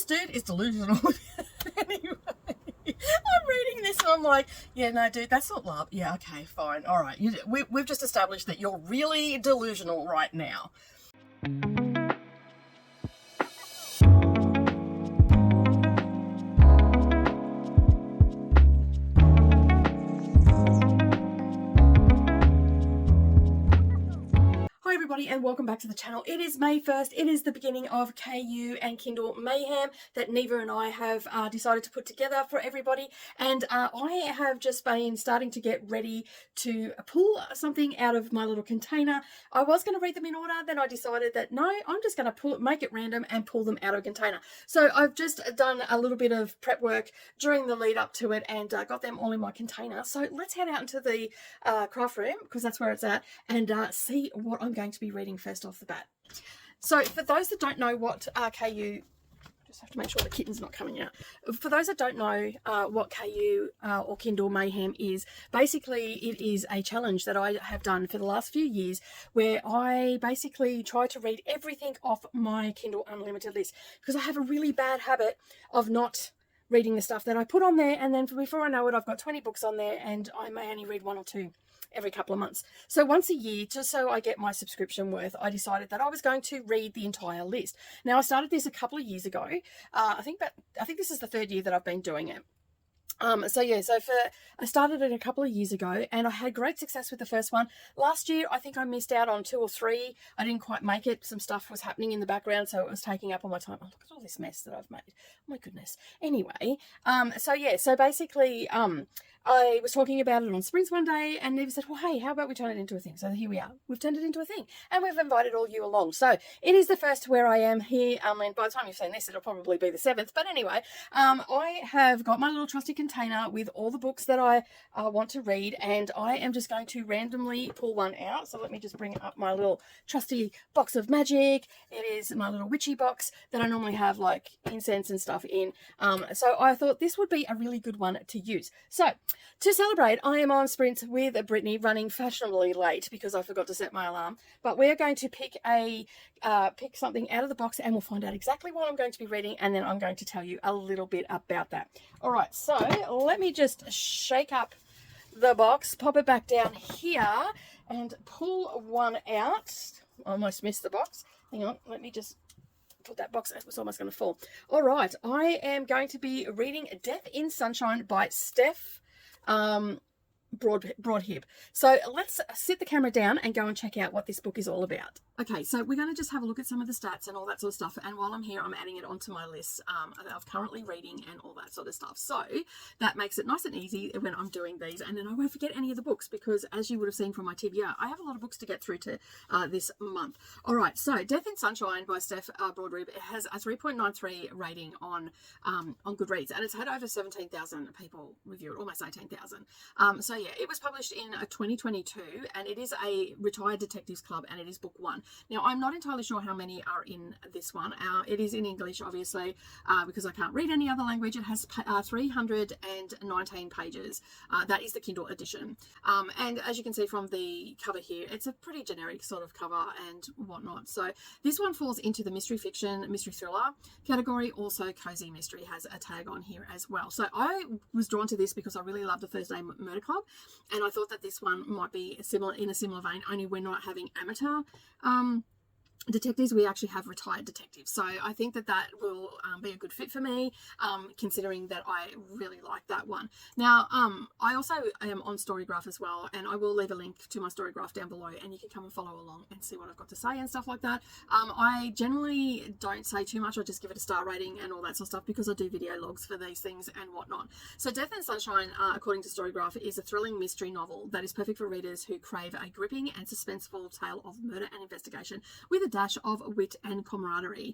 dude is delusional. Anyway, I'm reading this and I'm like, yeah, no, dude, that's not love. Yeah, okay, fine. All right. We've just established that you're really delusional right now. Everybody, and welcome back to the channel. It is May 1st. It is the beginning of KU and Kindle Mayhem that Neva and I have decided to put together for everybody. And I have just been starting to get ready to pull something out of my little container. I was going to read them in order, then I decided that no, I'm just going to make it random and pull them out of a container. So I've just done a little bit of prep work during the lead up to it and got them all in my container. So let's head out into the craft room, because that's where it's at, and see what I'm going to be reading first off the bat. So for those that don't know what KU, just have to make sure the kitten's not coming out. For those that don't know what KU or Kindle Mayhem is, basically it is a challenge that I have done for the last few years where I basically try to read everything off my Kindle Unlimited list, because I have a really bad habit of not reading the stuff that I put on there, and then before I know it, I've got 20 books on there and I may only read one or two every couple of months. So once a year, just so I get my subscription worth, I decided that I was going to read the entire list. Now, I started this a couple of years ago. I think this is the third year that I've been doing it. I started it a couple of years ago and I had great success with the first one. Last year, I think I missed out on 2 or 3. I didn't quite make it. Some stuff was happening in the background, so it was taking up all my time. Oh, look at all this mess that I've made. Oh my goodness. Anyway, so basically, I was talking about it on Sprints one day and Neva said, well, hey, how about we turn it into a thing? So here we are. We've turned it into a thing and we've invited all you along. So it is the first where I am here. And by the time you've seen this, it'll probably be the 7th. But anyway, I have got my little trusty container with all the books that I want to read, and I am just going to randomly pull one out. So let me just bring up my little trusty box of magic. It is my little witchy box that I normally have like incense and stuff in. So I thought this would be a really good one to use. So to celebrate, I am on Sprints with Brittany, running fashionably late because I forgot to set my alarm. But we're going to pick something out of the box and we'll find out exactly what I'm going to be reading, and then I'm going to tell you a little bit about that. All right, so let me just shake up the box, pop it back down here and pull one out. I almost missed the box. Hang on, let me just put that box. It was almost going to fall. All right, I am going to be reading Death in Sunshine by Steph Broadhip. So let's sit the camera down and go and check out what this book is all about. Okay, so we're going to just have a look at some of the stats and all that sort of stuff, and while I'm here I'm adding it onto my list of currently reading and all that sort of stuff, so that makes it nice and easy when I'm doing these, and then I won't forget any of the books, because as you would have seen from my TBR, I have a lot of books to get through to this month. All right, so Death in Sunshine by Steph Broadhip. It has a 3.93 rating on Goodreads, and it's had over 17,000 people review it, almost 18,000. So yeah, it was published in 2022, and it is a retired detectives club, and it is book 1. Now, I'm not entirely sure how many are in this one. It is in English, obviously, because I can't read any other language. It has 319 pages. That is the Kindle edition. And as you can see from the cover here, it's a pretty generic sort of cover and whatnot. So this one falls into the mystery fiction, mystery thriller category. Also, cozy mystery has a tag on here as well. So I was drawn to this because I really love the Thursday Murder Club, and I thought that this one might be in a similar vein, only we're not having amateur detectives, we actually have retired detectives. So I think that will be a good fit for me, considering that I really like that one. Now, I also am on Storygraph as well, and I will leave a link to my Storygraph down below, and you can come and follow along and see what I've got to say and stuff like that. I generally don't say too much. I just give it a star rating and all that sort of stuff, because I do video logs for these things and whatnot. So Death in Sunshine, according to Storygraph, is a thrilling mystery novel that is perfect for readers who crave a gripping and suspenseful tale of murder and investigation with a dash of wit and camaraderie,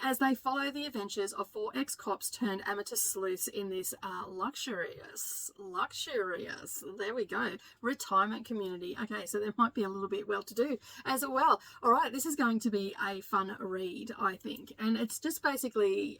as they follow the adventures of 4 ex-cops turned amateur sleuths in this luxurious, there we go, retirement community. Okay, so there might be a little bit well-to-do as well. All right, this is going to be a fun read, I think, and it's just basically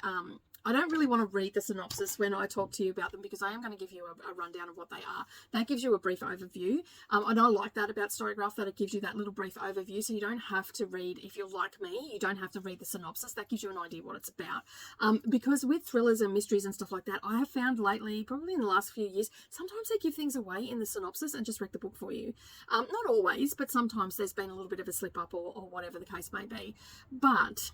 I don't really want to read the synopsis when I talk to you about them, because I am going to give you a rundown of what they are. That gives you a brief overview. And I like that about Storygraph, that it gives you that little brief overview, so you don't have to read, if you're like me, you don't have to read the synopsis. That gives you an idea what it's about. Because with thrillers and mysteries and stuff like that, I have found lately, probably in the last few years, sometimes they give things away in the synopsis and just wreck the book for you. Not always, but sometimes there's been a little bit of a slip up or whatever the case may be. But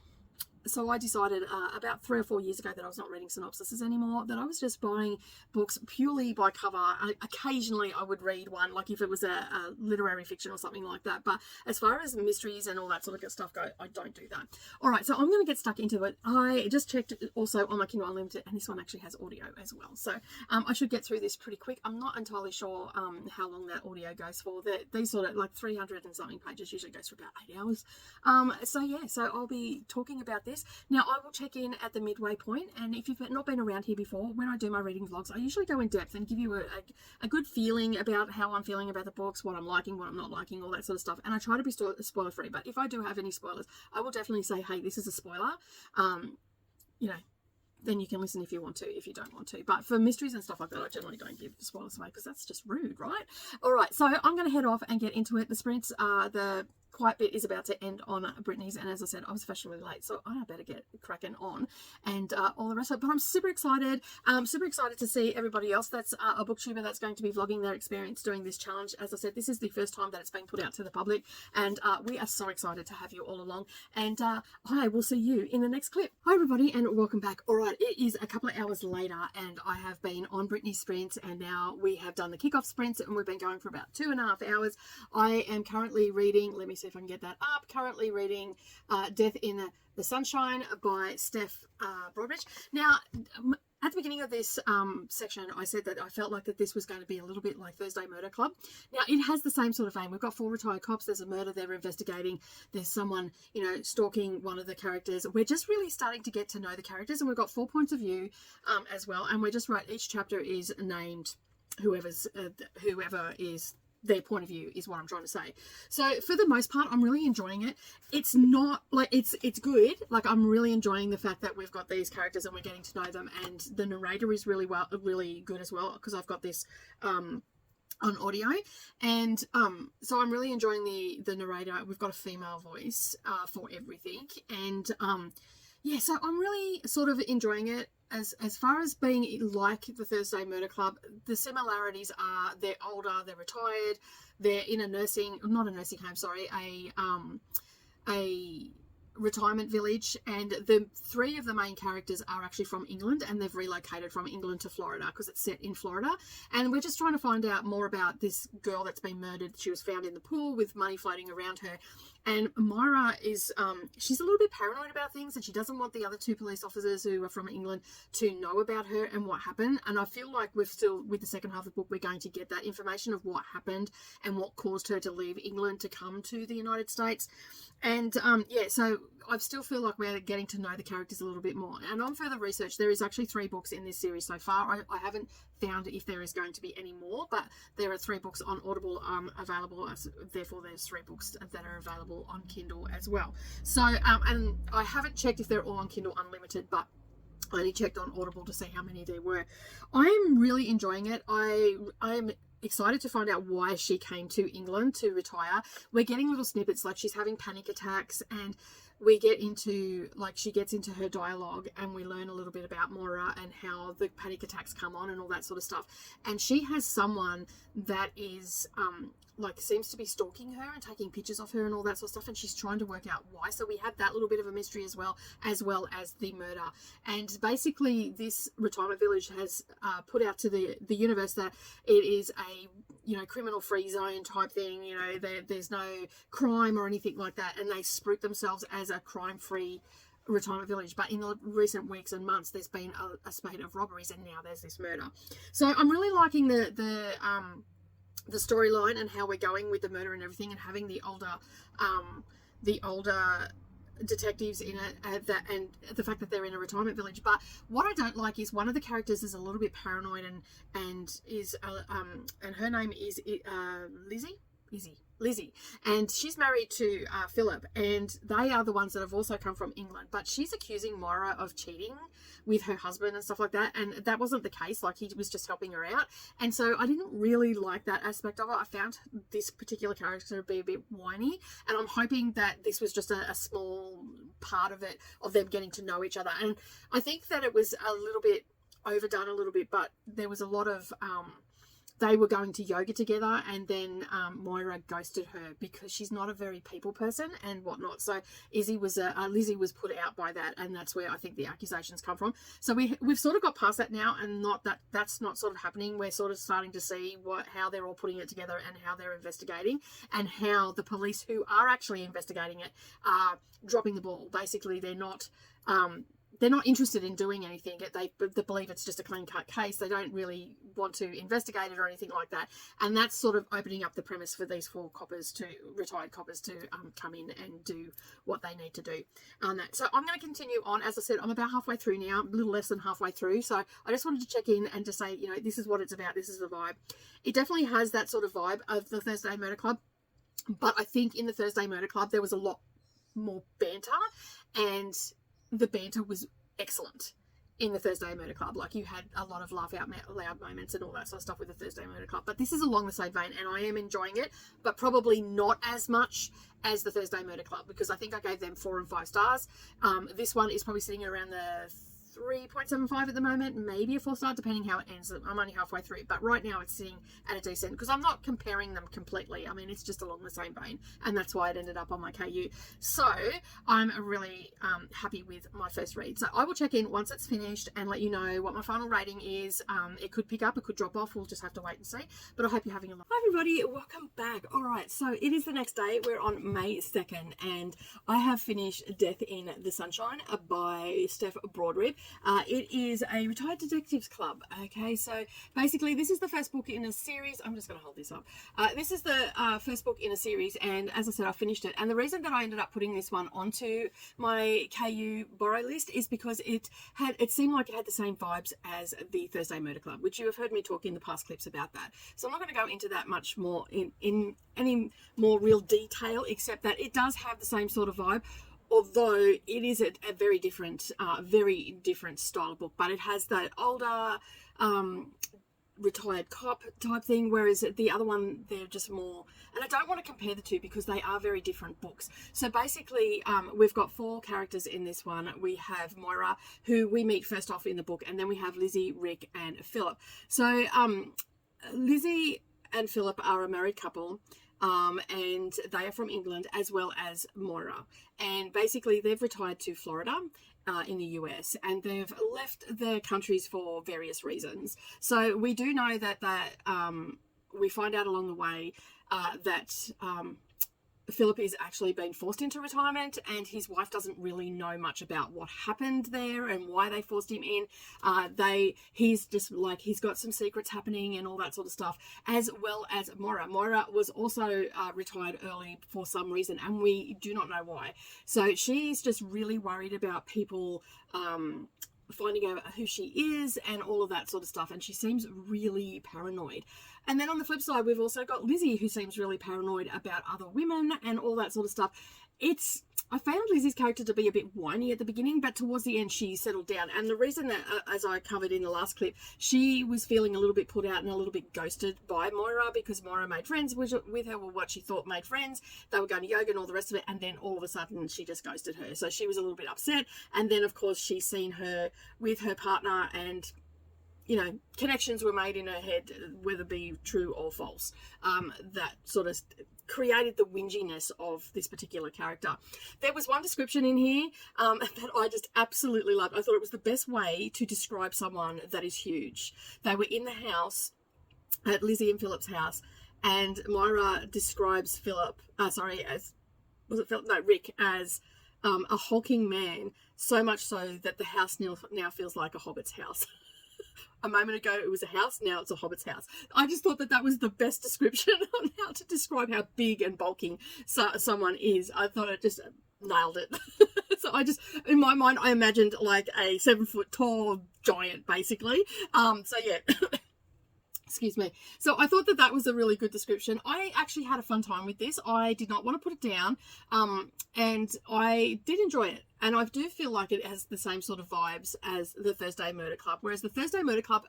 so I decided about 3 or 4 years ago that I was not reading synopsises anymore, that I was just buying books purely by cover. Occasionally I would read one, like if it was a literary fiction or something like that. But as far as mysteries and all that sort of stuff go, I don't do that. All right, so I'm going to get stuck into it. I just checked also on my Kindle Unlimited, and this one actually has audio as well. So I should get through this pretty quick. I'm not entirely sure how long that audio goes for. These sort of like 300 and something pages usually goes for about 8 hours. So yeah, so I'll be talking about this. Now, I will check in at the midway point, and if you've not been around here before, when I do my reading vlogs, I usually go in depth and give you a good feeling about how I'm feeling about the books, what I'm liking, what I'm not liking, all that sort of stuff. And I try to be spoiler free, but if I do have any spoilers, I will definitely say, hey, this is a spoiler. You know, then you can listen if you want to, if you don't want to. But for mysteries and stuff like that, I generally don't give spoilers away, because that's just rude, right? All right, so I'm going to head off and get into it. The sprints, the quiet bit is about to end on Brittany's, and as I said, I was fashionably late, so I better get cracking on and all the rest of it. But I'm super excited. Super excited to see everybody else that's a booktuber that's going to be vlogging their experience doing this challenge. As I said, this is the first time that it's been put out to the public, and we are so excited to have you all along. And I will see you in the next clip. Hi everybody, and welcome back. All right, it is a couple of hours later, and I have been on Brittany's sprints, and now we have done the kickoff sprints, and we've been going for about 2.5 hours. I am currently reading, let me see if I can get that up, currently reading Death in the Sunshine by Steph Broadbridge. Now, at the beginning of this section, I said that I felt like that this was going to be a little bit like Thursday Murder Club. Now, it has the same sort of aim. We've got 4 retired cops. There's a murder they're investigating. There's someone, you know, stalking one of the characters. We're just really starting to get to know the characters, and we've got 4 points of view as well. And we're just right. Each chapter is named whoever is their point of view, is what I'm trying to say. So for the most part, I'm really enjoying it. It's not like it's good. Like, I'm really enjoying the fact that we've got these characters and we're getting to know them, and the narrator is really good as well, because I've got this on audio, and so I'm really enjoying the narrator. We've got a female voice for everything, and yeah, so I'm really sort of enjoying it. As far as being like the Thursday Murder Club, the similarities are they're older, they're retired, they're in a not a nursing home, sorry, a retirement village, and the 3 of the main characters are actually from England, and they've relocated from England to Florida because it's set in Florida. And we're just trying to find out more about this girl that's been murdered. She was found in the pool with money floating around her, and Myra is she's a little bit paranoid about things, and she doesn't want the other 2 police officers who are from England to know about her and what happened. And I feel like with the second half of the book, we're going to get that information of what happened and what caused her to leave England to come to the United States. And yeah, so I still feel like we're getting to know the characters a little bit more. And on further research, there is actually 3 books in this series so far. I haven't found if there is going to be any more, but there are 3 books on Audible available. Therefore, there's 3 books that are available on Kindle as well. So, and I haven't checked if they're all on Kindle Unlimited, but I only checked on Audible to see how many there were. I'm really enjoying it. I'm excited to find out why she came to England to retire. We're getting little snippets, like she's having panic attacks, and we get into, like, she gets into her dialogue, and we learn a little bit about Moira and how the panic attacks come on and all that sort of stuff. And she has someone that is like seems to be stalking her and taking pictures of her and all that sort of stuff, and she's trying to work out why. So we had that little bit of a mystery as well as the murder. And basically this retirement village has put out to the universe that it is a, you know, criminal free zone type thing. You know, there's no crime or anything like that, and they spruik themselves as a crime free retirement village. But in the recent weeks and months, there's been a spate of robberies, and now there's this murder. So I'm really liking the storyline and how we're going with the murder and everything, and having the older detectives in it, and the fact that they're in a retirement village. But what I don't like is one of the characters is a little bit paranoid, and is and her name is Izzy. Lizzie, and she's married to Philip, and they are the ones that have also come from England, but she's accusing Moira of cheating with her husband and stuff like that, and that wasn't the case. Like, he was just helping her out, and so I didn't really like that aspect of it. I found this particular character to be a bit whiny, and I'm hoping that this was just a small part of it, of them getting to know each other. And I think that it was a little bit overdone a little bit, but there was a lot of they were going to yoga together, and then Moira ghosted her because she's not a very people person and whatnot. So Lizzie was put out by that, and that's where I think the accusations come from. So we've sort of got past that now, and that's not sort of happening. We're sort of starting to see how they're all putting it together and how they're investigating, and how the police who are actually investigating it are dropping the ball. Basically, they're not interested in doing anything. They believe it's just a clean-cut case. They don't really want to investigate it or anything like that. And that's sort of opening up the premise for these four retired coppers to come in and do what they need to do on that. So I'm going to continue on. As I said, I'm about halfway through now, a little less than halfway through. So I just wanted to check in and to say, this is what it's about. This is the vibe. It definitely has that sort of vibe of the Thursday Murder Club. But I think in the Thursday Murder Club, there was a lot more banter, and the banter was excellent in the Thursday Murder Club. Like, you had a lot of laugh out loud moments and all that sort of stuff with the Thursday Murder Club. But this is along the same vein, and I am enjoying it, but probably not as much as the Thursday Murder Club, because I think I gave them 4 and 5 stars. This one is probably sitting around the 3.75 at the moment, maybe a 4-star, depending how it ends. I'm only halfway through, but right now it's sitting at a decent, because I'm not comparing them completely. I mean, it's just along the same vein, and that's why it ended up on my KU. So I'm really happy with my first read. So I will check in once it's finished and let you know what my final rating is. It could pick up, it could drop off. We'll just have to wait and see, but I hope you're having a lot. Hi everybody, welcome back. All right, so it is the next day. We're on May 2nd, and I have finished Death in the Sunshine by Steph Broadrib. It is a retired detectives club. Okay, so basically this is the first book in a series. I'm just going to hold this up. This is the first book in a series, and as I said, I finished it. And the reason that I ended up putting this one onto my KU borrow list is because it seemed like it had the same vibes as the Thursday Murder Club, which you have heard me talk in the past clips about that. So I'm not going to go into that much more in any more real detail, except that it does have the same sort of vibe. Although it is a very different style of book, but it has that older retired cop type thing, whereas the other one, they're just more, and I don't want to compare the two because they are very different books. So basically we've got 4 characters in this one. We have Moira, who we meet first off in the book, and then we have Lizzie, Rick and Philip. So Lizzie and Philip are a married couple, and they are from England, as well as Moira. And basically they've retired to Florida in the US, and they've left their countries for various reasons. So we do know that we find out along the way that Philip is actually being forced into retirement, and his wife doesn't really know much about what happened there and why they forced him in. He's just like, he's got some secrets happening and all that sort of stuff, as well as Moira. Moira was also retired early for some reason, and we do not know why. So she's just really worried about people finding out who she is and all of that sort of stuff, and she seems really paranoid. And then on the flip side, we've also got Lizzie, who seems really paranoid about other women and all that sort of stuff. I found Lizzie's character to be a bit whiny at the beginning, but towards the end she settled down. And the reason that, as I covered in the last clip, she was feeling a little bit put out and a little bit ghosted by Moira, because Moira made friends with her, or what she thought made friends. They were going to yoga and all the rest of it, and then all of a sudden she just ghosted her. So she was a little bit upset. And then of course she's seen her with her partner, and connections were made in her head, whether it be true or false, that sort of created the whinginess of this particular character. There was one description in here that I just absolutely loved. I thought it was the best way to describe someone that is huge. They were in the house, at Lizzie and Philip's house, and Moira describes Rick as a hulking man, so much so that the house now feels like a hobbit's house. A moment ago it was a house, now it's a hobbit's house. I just thought that was the best description on how to describe how big and bulking someone is. I thought it just nailed it. So in my mind, I imagined like a 7 foot tall giant, basically. So yeah. Excuse me. So I thought that that was a really good description. I actually had a fun time with this. I did not want to put it down, and I did enjoy it. And I do feel like it has the same sort of vibes as the Thursday Murder Club, whereas the Thursday Murder Club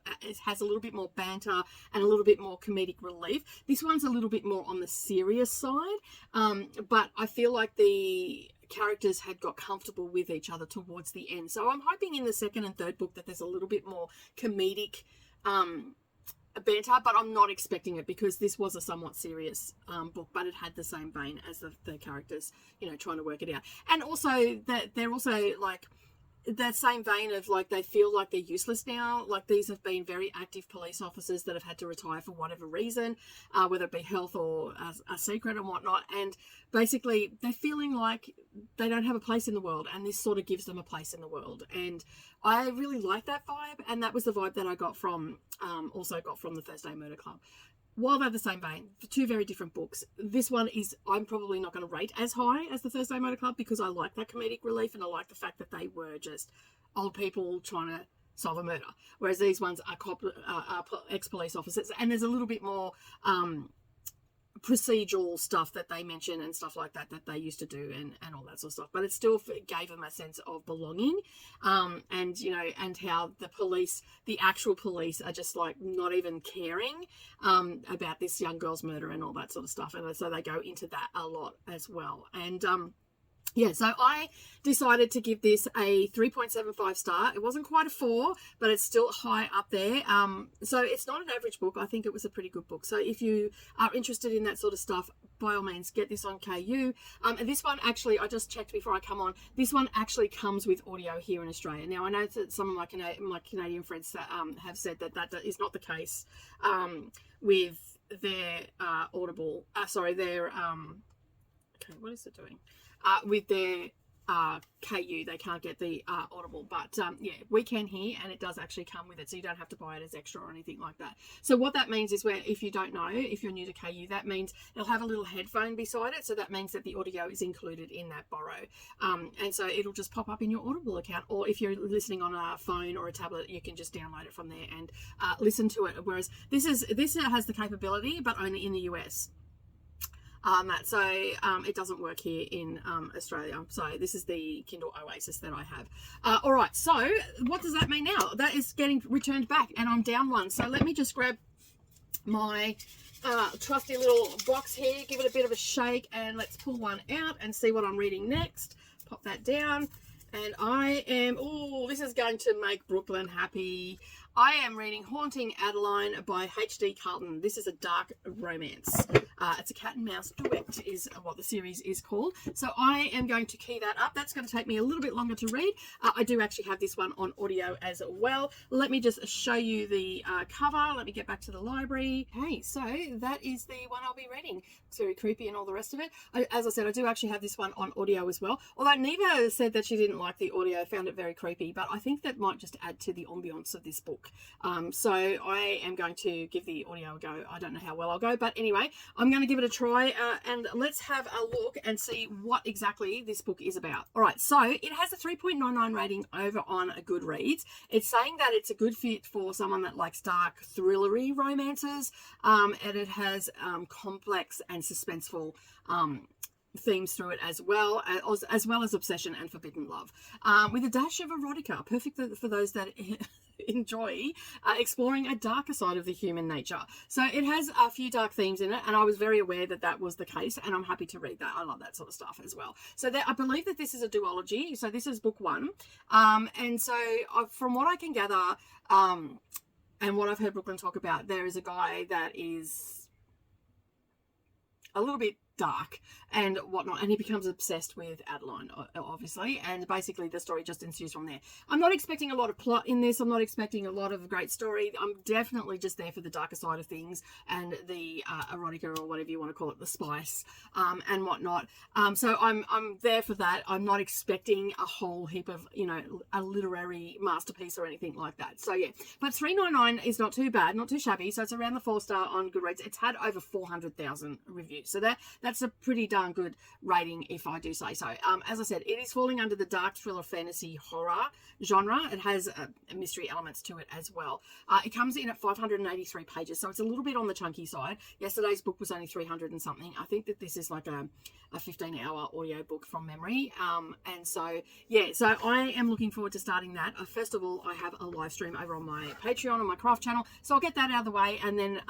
has a little bit more banter and a little bit more comedic relief. This one's a little bit more on the serious side, but I feel like the characters had got comfortable with each other towards the end. So I'm hoping in the second and third book that there's a little bit more comedic banter, but I'm not expecting it because this was a somewhat serious book, but it had the same vein as the characters, you know, trying to work it out. And also that they're also like that same vein of like they feel like they're useless now. Like these have been very active police officers that have had to retire for whatever reason, whether it be health or a secret and whatnot. And basically they're feeling like they don't have a place in the world, and this sort of gives them a place in the world. And I really like that vibe, and that was the vibe that I got from also got from the Thursday Murder Club. While they're the same vein, for two very different books, this one is, I'm probably not going to rate as high as the Thursday Murder Club because I like that comedic relief and I like the fact that they were just old people trying to solve a murder. Whereas these ones are ex-police officers, and there's a little bit more procedural stuff that they mention and stuff like that that they used to do and all that sort of stuff, but it still gave them a sense of belonging, and you know, and how the actual police are just like not even caring about this young girl's murder and all that sort of stuff, and so they go into that a lot as well. And yeah, so I decided to give this a 3.75 star. It wasn't quite a 4, but it's still high up there. So it's not an average book. I think it was a pretty good book. So if you are interested in that sort of stuff, by all means, get this on KU. And this one, actually, I just checked before I come on. This one actually comes with audio here in Australia. Now, I know that some of my Canadian friends that, have said that that is not the case with their Audible. Their... okay, what is it doing? With their KU, they can't get the Audible, but yeah, we can here, and it does actually come with it, so you don't have to buy it as extra or anything like that. So what that means is, where if you don't know, if you're new to KU, that means it'll have a little headphone beside it, so that means that the audio is included in that borrow, and so it'll just pop up in your Audible account, or if you're listening on a phone or a tablet, you can just download it from there and listen to it. Whereas this has the capability, but only in the US. So it doesn't work here in Australia. So this is the Kindle Oasis that I have. All right, so what does that mean now? That is getting returned back, and I'm down one. So let me just grab my trusty little box here, give it a bit of a shake, and let's pull one out and see what I'm reading next. Pop that down, and I am, oh, this is going to make Brooklyn happy. I am reading Haunting Adeline by H.D. Carlton. This is a dark romance. It's a cat and mouse duet is what the series is called. So I am going to key that up. That's going to take me a little bit longer to read. I do actually have this one on audio as well. Let me just show you the cover. Let me get back to the library. Okay, so that is the one I'll be reading. It's very creepy and all the rest of it. As I said, I do actually have this one on audio as well. Although Neva said that she didn't like the audio, found it very creepy, but I think that might just add to the ambience of this book. So I am going to give the audio a go. I don't know how well I'll go, but anyway, I'm going to give it a try, and let's have a look and see what exactly this book is about. All right, so it has a 3.99 rating over on Goodreads. It's saying that it's a good fit for someone that likes dark, thrillery romances, and it has complex and suspenseful themes through it as well as obsession and forbidden love, with a dash of erotica, perfect for those that enjoy exploring a darker side of the human nature. So it has a few dark themes in it, and I was very aware that that was the case, and I'm happy to read that. I love that sort of stuff as well. So I believe that this is a duology, so this is book 1, and so from what I can gather, and what I've heard Brooklyn talk about, there is a guy that is a little bit dark and whatnot, and he becomes obsessed with Adeline, obviously, and basically the story just ensues from there. I'm not expecting a lot of plot in this. I'm not expecting a lot of great story. I'm definitely just there for the darker side of things and the erotica, or whatever you want to call it, the spice, and whatnot. So I'm there for that. I'm not expecting a whole heap of, you know, a literary masterpiece or anything like that. So yeah, but $3.99 is not too bad, not too shabby. So it's around the 4-star on Goodreads. It's had over 400,000 reviews, so that that's a pretty darn good rating, if I do say so. As I said, it is falling under the dark thriller fantasy horror genre. It has mystery elements to it as well. It comes in at 583 pages, so it's a little bit on the chunky side. Yesterday's book was only 300 and something. I think that this is like a 15-hour audio book from memory. And so, yeah, so I am looking forward to starting that. First of all, I have a live stream over on my Patreon and my craft channel, so I'll get that out of the way. And then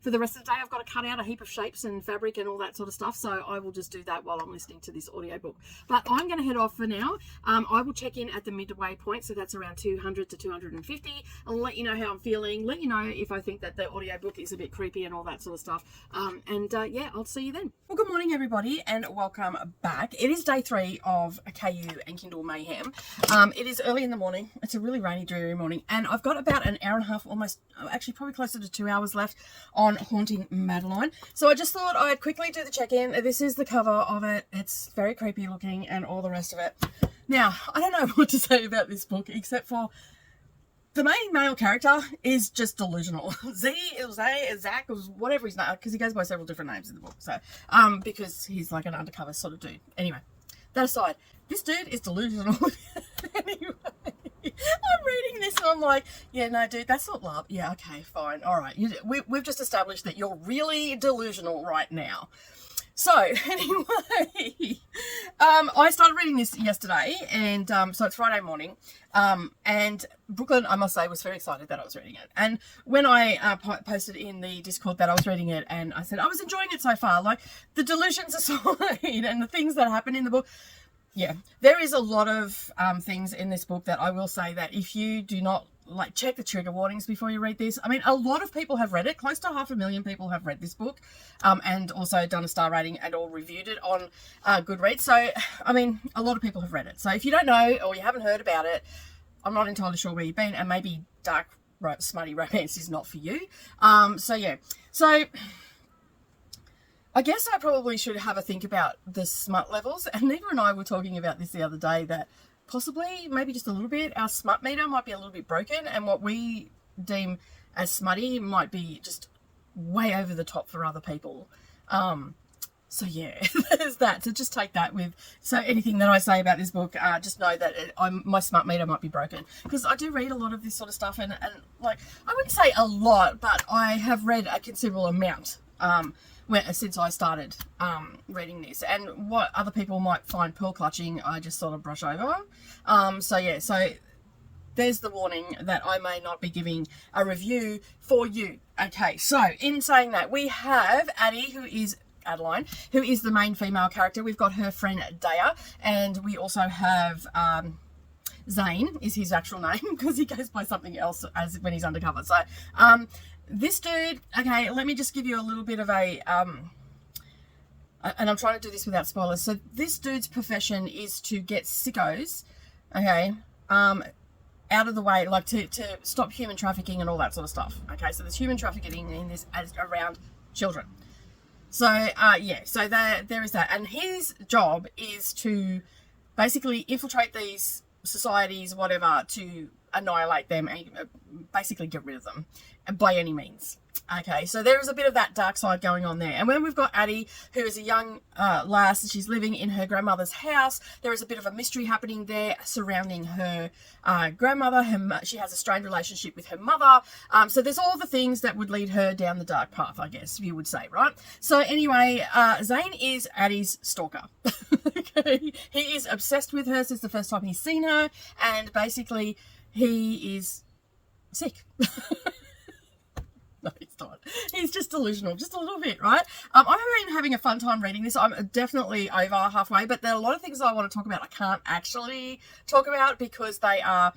for the rest of the day, I've got to cut out a heap of shapes and fabric and all that sort of stuff, so I will just do that while I'm listening to this audiobook. But I'm going to head off for now. I will check in at the midway point, so that's around 200 to 250. I'll let you know how I'm feeling, let you know if I think that the audiobook is a bit creepy and all that sort of stuff. Yeah, I'll see you then. Well, good morning, everybody, and welcome back. It is day 3 of KU and Kindle Mayhem. It is early in the morning. It's a really rainy, dreary morning, and I've got about an hour and a half, almost, actually probably closer to 2 hours left on Haunting Madeline. So I just thought I'd quickly do the check-in. This is the cover of it. It's very creepy looking and all the rest of it. Now, I don't know what to say about this book except for the main male character is just delusional. Zach, whatever his name, because he goes by several different names in the book. So, because he's like an undercover sort of dude. Anyway, that aside, this dude is delusional. Anyway, I'm reading this and I'm like, yeah, no, dude, that's not love. Yeah, okay, fine. All right. We've just established that you're really delusional right now. So, anyway, I started reading this yesterday, and so it's Friday morning, and Brooklyn, I must say, was very excited that I was reading it. And when I posted in the Discord that I was reading it, and I said, I was enjoying it so far, like, the delusions aside, and the things that happen in the book, yeah, there is a lot of things in this book that I will say that if you do not, like, check the trigger warnings before you read this. I mean, a lot of people have read it. Close to 500,000 people have read this book, and also done a star rating and or reviewed it on Goodreads. So, I mean, a lot of people have read it. So if you don't know or you haven't heard about it, I'm not entirely sure where you've been, and maybe dark, smutty romance is not for you. So yeah. So I guess I probably should have a think about the smut levels. And Neva and I were talking about this the other day, that possibly, maybe just a little bit, our smut meter might be a little bit broken, and what we deem as smutty might be just way over the top for other people. So yeah, there's that. So just take that with, so anything that I say about this book, just know that my smut meter might be broken, because I do read a lot of this sort of stuff, and like, I wouldn't say a lot, but I have read a considerable amount since I started reading this, and what other people might find pearl clutching, I just sort of brush over. So yeah, so there's the warning that I may not be giving a review for you. Okay, so in saying that, we have Adeline, who is the main female character. We've got her friend Daya, and we also have Zane is his actual name, because he goes by something else as when he's undercover. So this dude, okay, let me just give you a little bit of a, and I'm trying to do this without spoilers. So this dude's profession is to get sickos, okay, out of the way, like to stop human trafficking and all that sort of stuff. Okay, so there's human trafficking in this around children. So, yeah, so there is that. And his job is to basically infiltrate these societies, whatever, to annihilate them and basically get rid of them by any means. Okay, so there is a bit of that dark side going on there. And when we've got Addie, who is a young lass, she's living in her grandmother's house. There is a bit of a mystery happening there surrounding her grandmother. She has a strained relationship with her mother. So there's all the things that would lead her down the dark path, I guess you would say, right? So anyway, Zane is Addie's stalker. Okay, he is obsessed with her since the first time he's seen her, and basically he is sick. No, he's not. He's just delusional, just a little bit, right? I've been having a fun time reading this. I'm definitely over halfway, but there are a lot of things I want to talk about I can't actually talk about because they are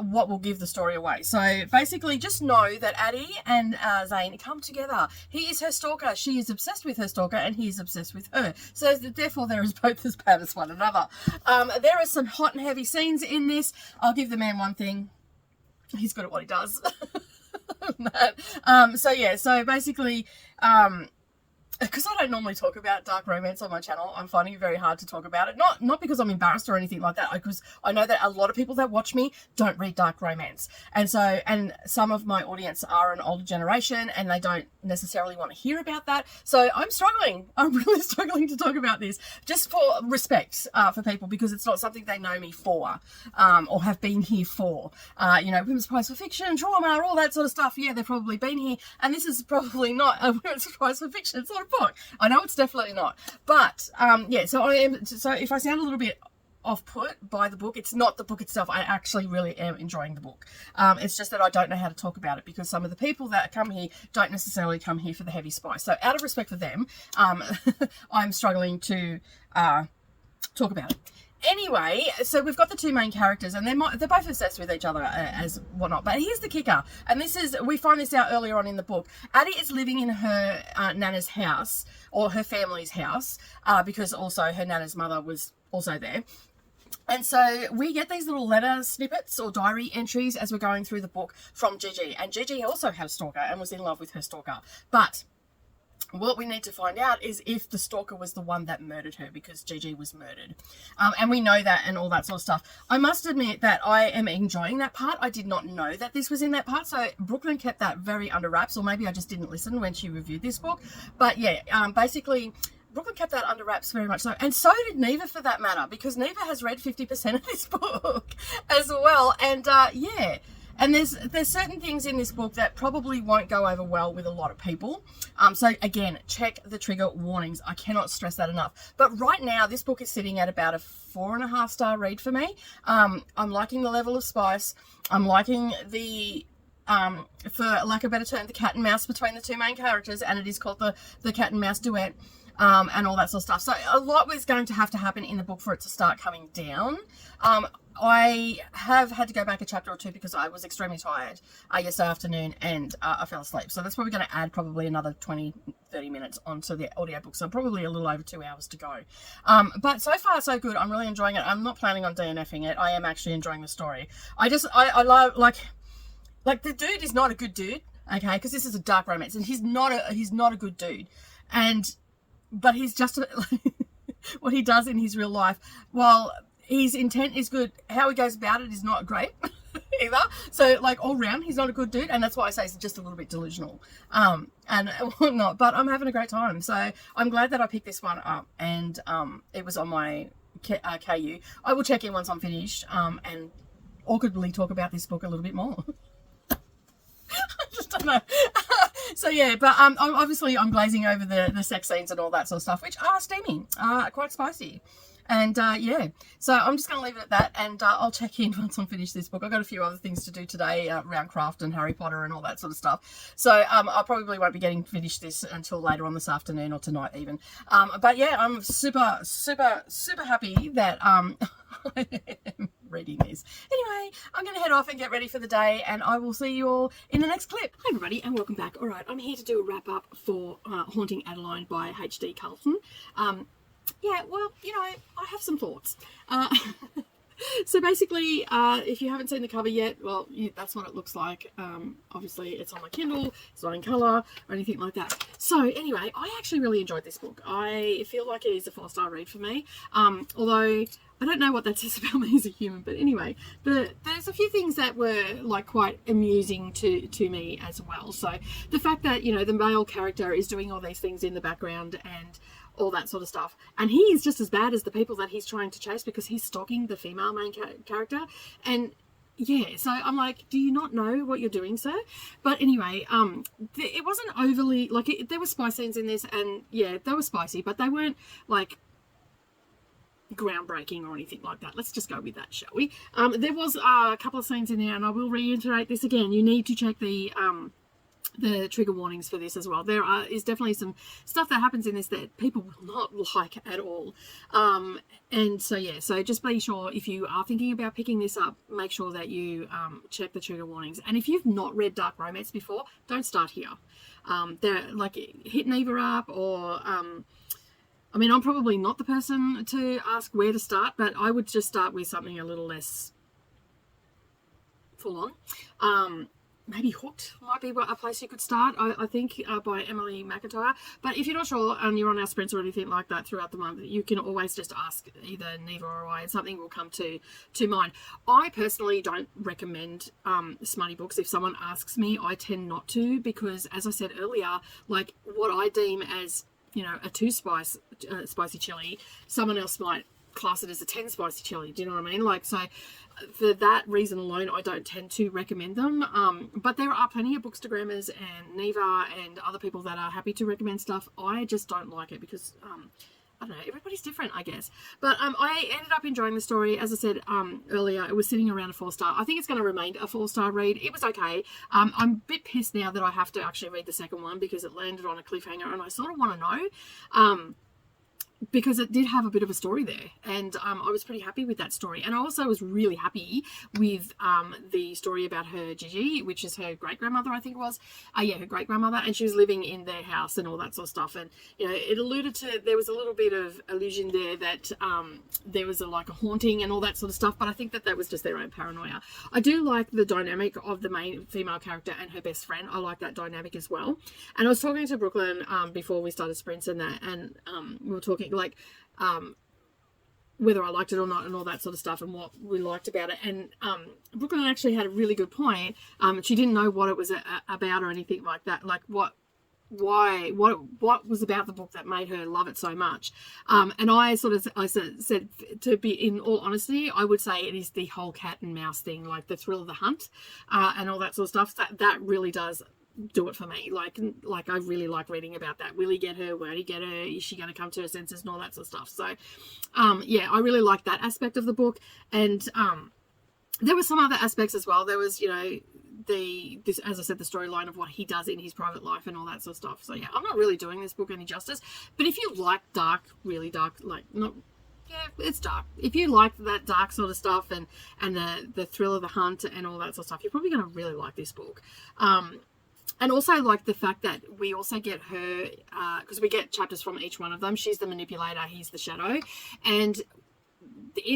what will give the story away. So basically just know that Addie and Zane come together. He is her stalker. She is obsessed with her stalker, and he is obsessed with her. So therefore there is both as bad as one another. There are some hot and heavy scenes in this. I'll give the man one thing. He's good at what he does. So yeah, so basically because I don't normally talk about dark romance on my channel, I'm finding it very hard to talk about it. Not because I'm embarrassed or anything like that, because I know that a lot of people that watch me don't read dark romance. And some of my audience are an older generation and they don't necessarily want to hear about that. So I'm struggling. I'm really struggling to talk about this, just for respect for people, because it's not something they know me for, or have been here for. Women's Prize for Fiction, trauma, all that sort of stuff. Yeah, they've probably been here. And this is probably not a Women's Prize for Fiction. It's not a book. I know it's definitely not. But, so if I sound a little bit off-put by the book, it's not the book itself. I actually really am enjoying the book. It's just that I don't know how to talk about it, because some of the people that come here don't necessarily come here for the heavy spice. So out of respect for them, I'm struggling to talk about it. Anyway, so we've got the two main characters, and they're both obsessed with each other as whatnot. But here's the kicker, and we find this out earlier on in the book. Addie is living in her nana's house, or her family's house, because also her nana's mother was also there. And so we get these little letter snippets or diary entries as we're going through the book from Gigi. And Gigi also had a stalker and was in love with her stalker. But what we need to find out is if the stalker was the one that murdered her, because Gigi was murdered. And we know that and all that sort of stuff. I must admit that I am enjoying that part. I did not know that this was in that part. So Brooklyn kept that very under wraps, or maybe I just didn't listen when she reviewed this book. But yeah, basically Brooklyn kept that under wraps very much so. And so did Neva, for that matter, because Neva has read 50% of this book as well. And yeah. And there's certain things in this book that probably won't go over well with a lot of people. So again, check the trigger warnings. I cannot stress that enough. But right now, this book is sitting at about a 4.5 star read for me. I'm liking the level of spice. I'm liking the, for lack of a better term, the cat and mouse between the two main characters. And it is called the cat and mouse duet. And all that sort of stuff. So a lot was going to have to happen in the book for it to start coming down. I have had to go back a chapter or two because I was extremely tired yesterday afternoon, and I fell asleep. So that's probably going to add probably another 20-30 minutes onto the audiobook. So probably a little over 2 hours to go. But so far so good. I'm really enjoying it. I'm not planning on DNFing it. I am actually enjoying the story. I love, like the dude is not a good dude, okay? Because this is a dark romance, and he's not a good dude. But he's just what he does in his real life, while his intent is good, how he goes about it is not great either. So like all round, he's not a good dude, and that's why I say he's just a little bit delusional and whatnot. But I'm having a great time, so I'm glad that I picked this one up, and it was on my KU. I will check in once I'm finished and awkwardly talk about this book a little bit more. I just don't know. So yeah, but obviously I'm glazing over the sex scenes and all that sort of stuff, which are steamy, quite spicy. And yeah, so I'm just going to leave it at that, and I'll check in once I'm finished this book. I've got a few other things to do today around craft and Harry Potter and all that sort of stuff. So I probably won't be getting finished this until later on this afternoon or tonight even. But yeah, I'm super, super, super happy that I am reading this. Anyway, I'm going to head off and get ready for the day, and I will see you all in the next clip. Hi everybody, and welcome back. All right, I'm here to do a wrap up for Haunting Adeline by H.D. Carlton. Yeah, well, I have some thoughts. So basically, if you haven't seen the cover yet, well, that's what it looks like. Obviously, it's on my Kindle. It's not in colour or anything like that. So anyway, I actually really enjoyed this book. I feel like it is a 4-star read for me. Although I don't know what that says about me as a human, but anyway, there's a few things that were like quite amusing to me as well. So the fact that, the male character is doing all these things in the background and all that sort of stuff, and he is just as bad as the people that he's trying to chase, because he's stalking the female main character. And yeah, so I'm like, do you not know what you're doing, sir? But anyway, it wasn't overly, like, there were spice scenes in this, and yeah, they were spicy, but they weren't like groundbreaking or anything like that. Let's just go with that, shall we? There was a couple of scenes in there, and I will reiterate this again, you need to check the trigger warnings for this as well. There is definitely some stuff that happens in this that people will not like at all. And so yeah, so just be sure, if you are thinking about picking this up, make sure that you check the trigger warnings. And if you've not read dark romance before, don't start here. They're like, hit Neva up, or I mean, I'm probably not the person to ask where to start, but I would just start with something a little less full on. maybe Hooked might be a place you could start, I think, by Emily McIntyre. But if you're not sure and you're on our sprints or anything like that throughout the month, you can always just ask either Neva or I, and something will come to mind. I personally don't recommend smutty books. If someone asks me, I tend not to, because as I said earlier, like what I deem as, you know, a 2 spicy chili, someone else might class it as a 10 spicy chili. Do you know what I mean? Like, so for that reason alone, I don't tend to recommend them. But there are plenty of bookstagrammers and Neva and other people that are happy to recommend stuff. I just don't like it because I don't know, everybody's different, I guess. But I ended up enjoying the story. As I said earlier, it was sitting around a 4-star. I think it's going to remain a 4-star read. It was okay. I'm a bit pissed now that I have to actually read the second one because it landed on a cliffhanger, and I sort of want to know. Because it did have a bit of a story there, and I was pretty happy with that story. And I also was really happy with the story about her Gigi, which is her great-grandmother, I think it was. Yeah, her great-grandmother, and she was living in their house and all that sort of stuff. And, you know, it alluded to, there was a little bit of allusion there that there was like a haunting and all that sort of stuff, but I think that was just their own paranoia. I do like the dynamic of the main female character and her best friend. I like that dynamic as well. And I was talking to Brooklyn before we started sprints and that, and we were talking like whether I liked it or not and all that sort of stuff and what we liked about it. And Brooklyn actually had a really good point. She didn't know what it was about or anything like that, like what was about the book that made her love it so much. And I said, to be in all honesty, I would say it is the whole cat and mouse thing, like the thrill of the hunt and all that sort of stuff. That really does do it for me. Like I really like reading about that. Will he get her? Won't he get her? Is she going to come to her senses and all that sort of stuff? So yeah, I really like that aspect of the book. And there were some other aspects as well. There was, you know, this, as I said, the storyline of what he does in his private life and all that sort of stuff. So yeah, I'm not really doing this book any justice, but if you like dark, really dark, like not, yeah, it's dark. If you like that dark sort of stuff and the thrill of the hunt and all that sort of stuff, you're probably going to really like this book. And also like the fact that we also get her, because we get chapters from each one of them. She's the manipulator, he's the shadow. And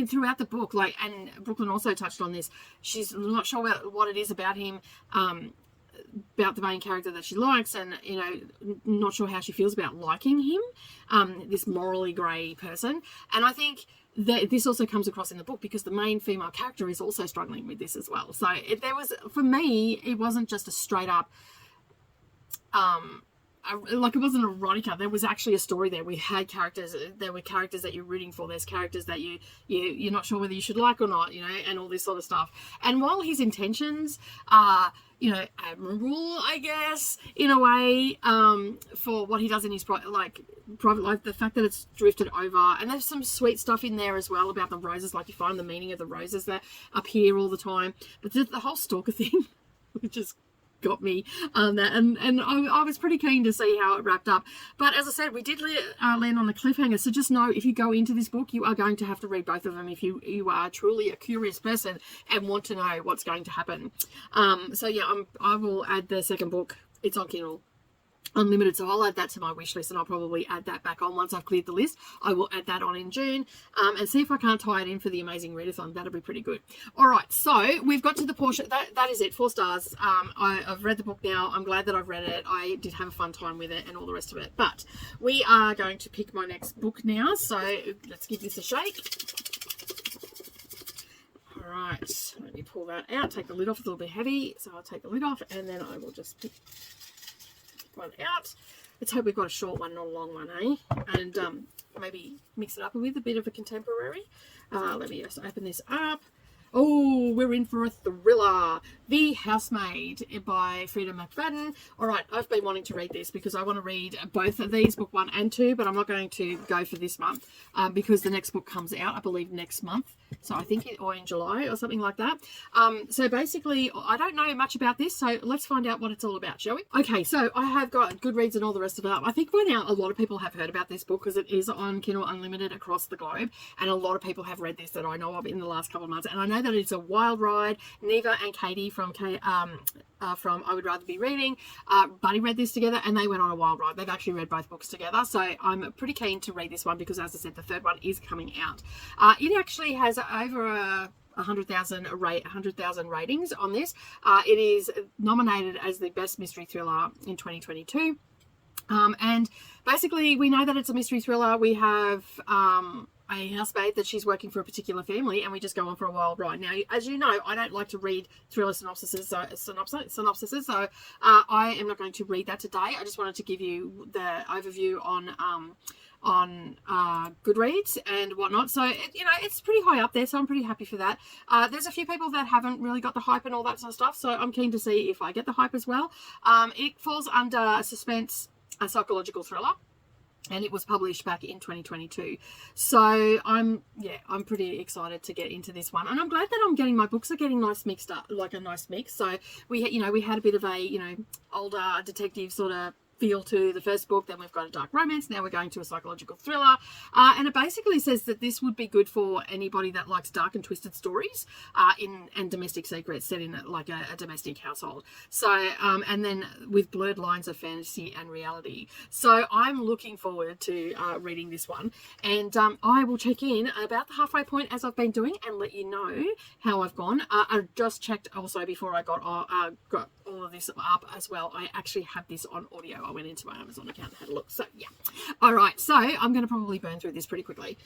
throughout the book, like, and Brooklyn also touched on this, she's not sure what it is about him, about the main character that she likes, and, you know, not sure how she feels about liking him, this morally grey person. And I think that this also comes across in the book because the main female character is also struggling with this as well. So there was, for me, it wasn't just a straight up, like it wasn't erotica. There was actually a story there. We had characters. There were characters that you're rooting for. There's characters that you're not sure whether you should like or not, you know, and all this sort of stuff. And while his intentions are, you know, admirable, I guess, in a way, for what he does in his private life, the fact that it's drifted over, and there's some sweet stuff in there as well about the roses. Like you find the meaning of the roses that appear all the time, but the whole stalker thing, which is got me on that, and I was pretty keen to see how it wrapped up. But as I said, we did land on a cliffhanger, so just know if you go into this book, you are going to have to read both of them if you are truly a curious person and want to know what's going to happen. So yeah, I will add the second book. It's on Kindle Unlimited, so I'll add that to my wish list, and I'll probably add that back on once I've cleared the list. I will add that on in June, and see if I can't tie it in for the Amazing Readathon. That'll be pretty good. All right, so we've got to the portion that is it, 4 stars. I've read the book now. I'm glad that I've read it. I did have a fun time with it and all the rest of it. But we are going to pick my next book now, so let's give this a shake. All right, let me pull that out. Take the lid off. It's a little bit heavy, so I'll take the lid off, and then I will just pick one out. Let's hope we've got a short one, not a long one, eh? And maybe mix it up with a bit of a contemporary. Let me just open this up. Oh, we're in for a thriller. The Housemaid by Frida McFadden. All right, I've been wanting to read this because I want to read both of these, book 1 and 2, but I'm not going to go for this month because the next book comes out, I believe, next month. So I think or in July or something like that. So basically, I don't know much about this, so let's find out what it's all about, shall we? Okay, so I have got Goodreads and all the rest of it. I think by now a lot of people have heard about this book because it is on Kindle Unlimited across the globe, and a lot of people have read this that I know of in the last couple of months, and I know that it's a wild ride. Neva and Katie from I Would Rather Be Reading, Buddy read this together, and they went on a wild ride. They've actually read both books together, so I'm pretty keen to read this one because, as I said, the third one is coming out. It actually has over 100,000 ratings on this. It is nominated as the best mystery thriller in 2022. And basically, we know that it's a mystery thriller. We have a housemaid that she's working for a particular family, and we just go on for a wild ride. Now, as you know, I don't like to read thriller synopsises, so I am not going to read that today. I just wanted to give you the overview on Goodreads and whatnot. So it's pretty high up there, so I'm pretty happy for that. There's a few people that haven't really got the hype and all that sort of stuff, so I'm keen to see if I get the hype as well. It falls under a suspense, a psychological thriller, and it was published back in 2022. So I'm pretty excited to get into this one, and I'm glad that I'm getting, my books are getting nice mixed up, like a nice mix. So we had a bit of a older detective sort of feel to the first book, then we've got a dark romance, now we're going to a psychological thriller, and it basically says that this would be good for anybody that likes dark and twisted stories and domestic secrets set in like a domestic household. So and then with blurred lines of fantasy and reality. So I'm looking forward to reading this one, and I will check in about the halfway point, as I've been doing, and let you know how I've gone. I just checked also before I got all of this up as well. I actually have this on audio. I went into my Amazon account and had a look. So yeah. All right. So I'm going to probably burn through this pretty quickly.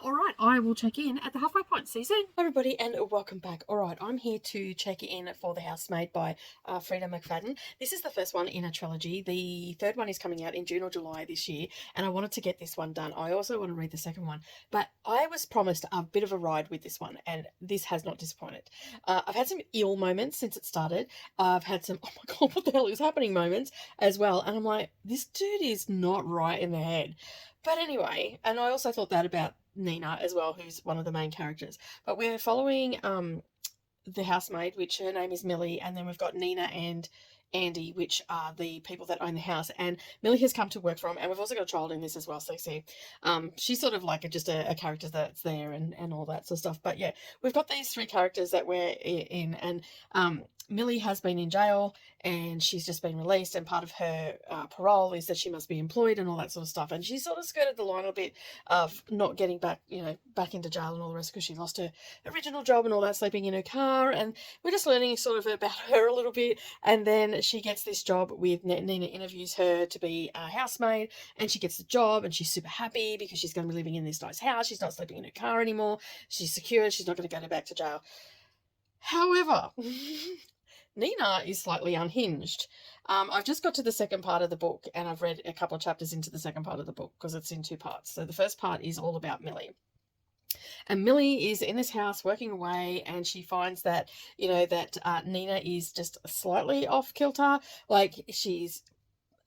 All right. I will check in at the halfway point. See you soon. Hi everybody, and welcome back. All right. I'm here to check in for The Housemaid by Frida McFadden. This is the first one in a trilogy. The third one is coming out in June or July this year, and I wanted to get this one done. I also want to read the second one, but I was promised a bit of a ride with this one, and this has not disappointed. I've had some ill moments since it started. I've had some, oh my God, what the hell is happening moments as well. And I'm like, this dude is not right in the head. But anyway, and I also thought that about Nina as well, who's one of the main characters. But we're following the housemaid, which her name is Millie, and then we've got Nina and Andy, which are the people that own the house, and Millie has come to work for them, and we've also got a child in this as well, so you see, she's sort of like just a character that's there and all that sort of stuff. But yeah, we've got these three characters that we're in, and Millie has been in jail, and she's just been released, and part of her parole is that she must be employed and all that sort of stuff, and she sort of skirted the line a bit of not getting back into jail and all the rest, because she lost her original job and all that, sleeping in her car, and we're just learning sort of about her a little bit. And then she gets this job with Nina, interviews her to be a housemaid, and she gets the job, and she's super happy because she's going to be living in this nice house. She's not sleeping in her car anymore. She's secure. She's not going to go back to jail. However, Nina is slightly unhinged. I've just got to the second part of the book, and I've read a couple of chapters into the second part of the book because it's in two parts. So the first part is all about Millie. And Millie is in this house working away, and she finds that, Nina is just slightly off kilter. Like, she's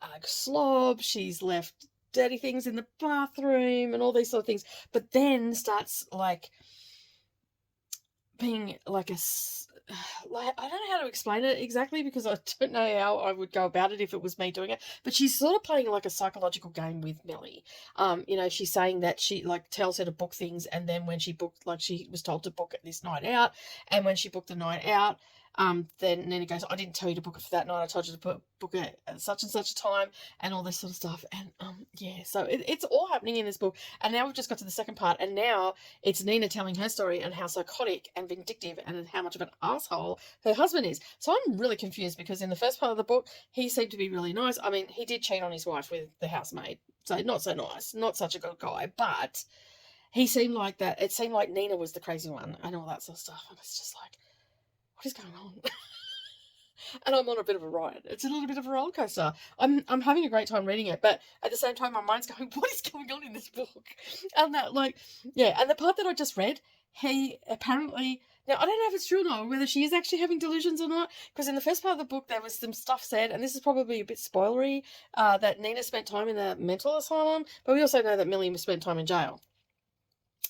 a slob, she's left dirty things in the bathroom and all these sort of things, but then starts like being like I don't know how to explain it exactly, because I don't know how I would go about it if it was me doing it, but she's sort of playing like a psychological game with Millie. She's saying that she tells her to book things, and then when she booked, she was told to book it this night out, and when she booked the night out, then Nina goes, I didn't tell you to book it for that night, I told you to book it at such and such a time, and all this sort of stuff. And so it's all happening in this book. And now we've just got to the second part, and now it's Nina telling her story and how psychotic and vindictive and how much of an asshole her husband is. So I'm really confused, because in the first part of the book, he seemed to be really nice. I mean, he did cheat on his wife with the housemaid, so not so nice, not such a good guy, but he seemed like that. It seemed like Nina was the crazy one and all that sort of stuff. And it's just like, what is going on? And I'm on a bit of a ride. It's a little bit of a roller coaster. I'm having a great time reading it, but at the same time, my mind's going, what is going on in this book? And that, and the part that I just read, he apparently, now I don't know if it's true or not, whether she is actually having delusions or not, because in the first part of the book, there was some stuff said, and this is probably a bit spoilery, that Nina spent time in the mental asylum, but we also know that Millie spent time in jail.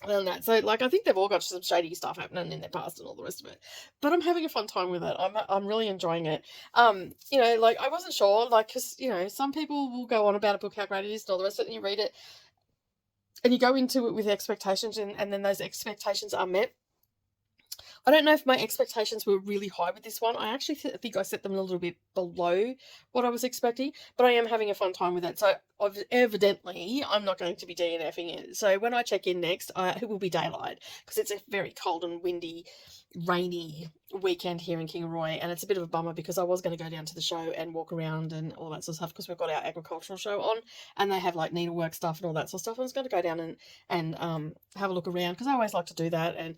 And that, so I think they've all got some shady stuff happening in their past and all the rest of it, but I'm having a fun time with it. I'm really enjoying it. I wasn't sure, because some people will go on about a book how great it is and all the rest of it, and you read it and you go into it with expectations, and then those expectations are met, I don't know if my expectations were really high with this one. I actually think I set them a little bit below what I was expecting, but I am having a fun time with it. So evidently, I'm not going to be DNFing it. So when I check in next, it will be daylight because it's a very cold and windy, rainy weekend here in Kingaroy, and it's a bit of a bummer because I was going to go down to the show and walk around and all that sort of stuff because we've got our agricultural show on, and they have like needlework stuff and all that sort of stuff. I was going to go down and have a look around because I always like to do that and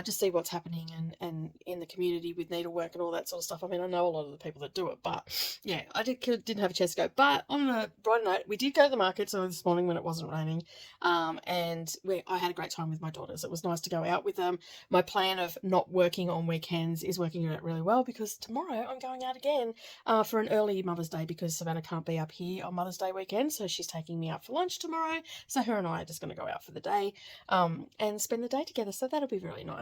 just see what's happening and in the community with needlework and all that sort of stuff. I mean, I know a lot of the people that do it, but yeah, I didn't have a chance to go. But on a brighter note, we did go to the market so this morning when it wasn't raining, and I had a great time with my daughters. It was nice to go out with them. My plan of not working on weekends is working out really well because tomorrow I'm going out again for an early Mother's Day because Savannah can't be up here on Mother's Day weekend, so she's taking me out for lunch tomorrow. So her and I are just going to go out for the day and spend the day together. So that'll be really nice.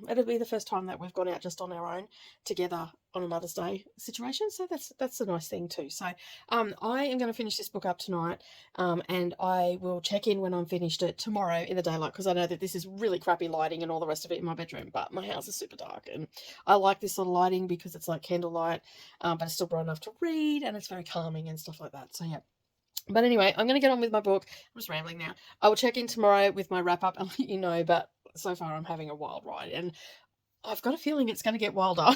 It'll be the first time that we've gone out just on our own together on a Mother's Day situation, so that's a nice thing too. So I am going to finish this book up tonight, and I will check in when I'm finished it tomorrow in the daylight because I know that this is really crappy lighting and all the rest of it in my bedroom, but my house is super dark and I like this sort of lighting because it's like candlelight, but it's still bright enough to read and it's very calming and stuff like that. So yeah. But anyway, I'm going to get on with my book. I'm just rambling now. I will check in tomorrow with my wrap up and let you know, but so far I'm having a wild ride and I've got a feeling it's going to get wilder.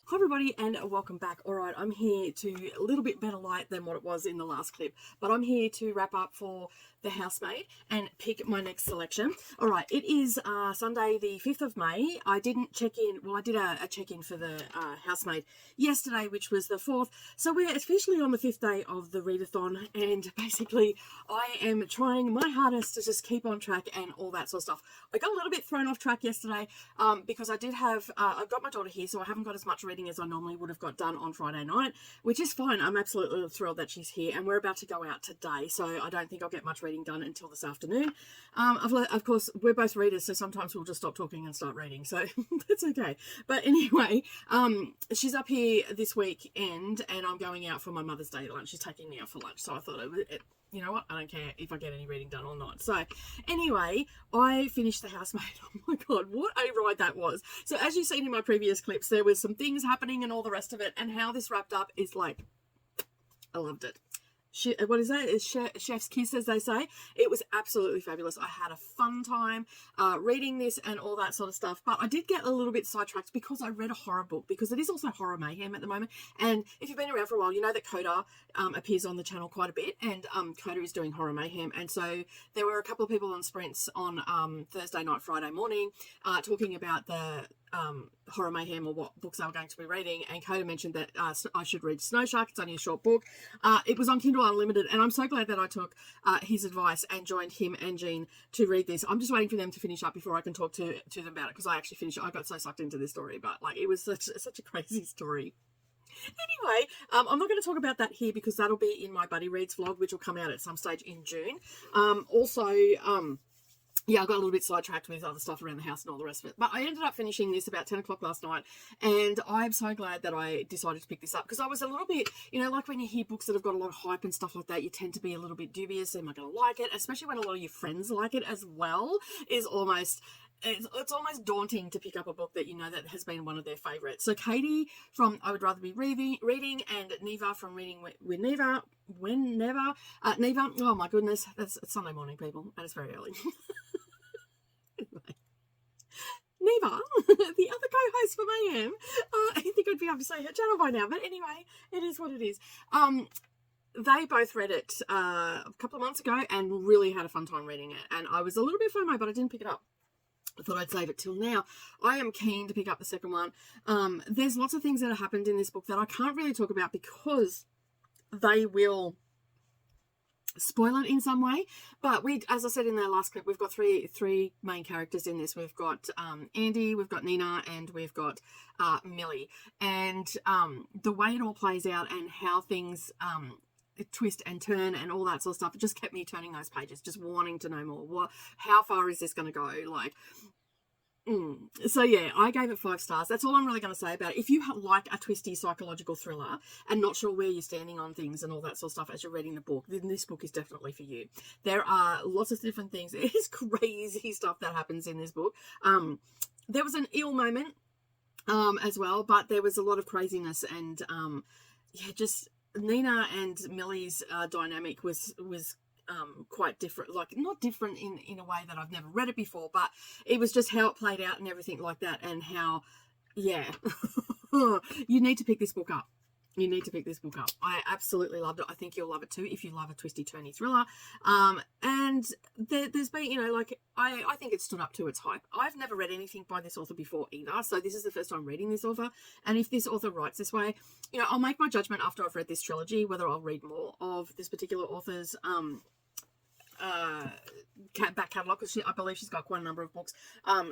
Hi everybody and welcome back. Alright, I'm here to a little bit better light than what it was in the last clip, but I'm here to wrap up for The Housemaid and pick my next selection. Alright, it is Sunday the 5th of May. I didn't check in, well I did a check-in for The Housemaid yesterday, which was the 4th, so we're officially on the 5th day of the readathon, and basically I am trying my hardest to just keep on track and all that sort of stuff. I got a little bit thrown off track yesterday because I did have, I've got my daughter here, so I haven't got as much reading as I normally would have got done on Friday night, which is fine. I'm absolutely thrilled that she's here, and we're about to go out today, so I don't think I'll get much reading done until this afternoon. Of course, we're both readers, so sometimes we'll just stop talking and start reading, so that's okay. But anyway, she's up here this weekend, and I'm going out for my Mother's Day lunch. She's taking me out for lunch, so I thought you know what, I don't care if I get any reading done or not. So anyway, I finished The Housemaid. Oh my god, what a ride that was. So as you've seen in my previous clips, there was some things happening and all the rest of it, and how this wrapped up is like, I loved it. What is that? It's chef's kiss, as they say. It was absolutely fabulous. I had a fun time reading this and all that sort of stuff. But I did get a little bit sidetracked because I read a horror book, because it is also horror mayhem at the moment. And if you've been around for a while, you know that Coda appears on the channel quite a bit, and Coda is doing horror mayhem. And so there were a couple of people on Sprints on Thursday night, Friday morning, talking about the horror mayhem or what books I were going to be reading, and Coda mentioned that I should read Snow Shark. It's only a short book. It was on Kindle Unlimited, and I'm so glad that I took his advice and joined him and Jean to read this. I'm just waiting for them to finish up before I can talk to them about it, because I actually finished it. I got so sucked into this story, but like, it was such a crazy story. Anyway, I'm not going to talk about that here because that'll be in my Buddy Reads vlog, which will come out at some stage in June. Yeah, I got a little bit sidetracked with other stuff around the house and all the rest of it. But I ended up finishing this about 10 o'clock last night, and I'm so glad that I decided to pick this up, because I was a little bit, you know, like when you hear books that have got a lot of hype and stuff like that, you tend to be a little bit dubious. Am I going to like it? Especially when a lot of your friends like it as well, is almost... It's almost daunting to pick up a book that you know that has been one of their favourites. So Katie from I Would Rather Be Reading, and Neva from Reading with Neva, Neva, oh my goodness, it's Sunday morning, people, and it's very early. Anyway. Neva, the other co-host for Mayhem, I think I'd be able to say her channel by now, but anyway, it is what it is. They both read it a couple of months ago and really had a fun time reading it, and I was a little bit FOMO, but I didn't pick it up. I thought I'd save it till now. I am keen to pick up the second one. There's lots of things that have happened in this book that I can't really talk about because they will spoil it in some way. But as I said in the last clip, we've got three main characters in this. We've got Andy, we've got Nina, and we've got Millie. And the way it all plays out and how things twist and turn and all that sort of stuff, it just kept me turning those pages, just wanting to know more. How far is this going to go? Like, So yeah, I gave it 5 stars. That's all I'm really going to say about it. If you like a twisty psychological thriller and not sure where you're standing on things and all that sort of stuff as you're reading the book, then this book is definitely for you. There are lots of different things. It is crazy stuff that happens in this book. there was an ill moment as well, but there was a lot of craziness, and yeah, just Nina and Millie's dynamic was quite different, like not different in a way that I've never read it before, but it was just how it played out and everything like that, and how, yeah, you need to pick this book up. You need to pick this book up. I absolutely loved it. I think you'll love it too if you love a twisty turny thriller. And there's been, you know, like I think it stood up to its hype. I've never read anything by this author before either, so this is the first time reading this author. And if this author writes this way, you know, I'll make my judgment after I've read this trilogy whether I'll read more of this particular author's back catalogue, because I believe she's got quite a number of books.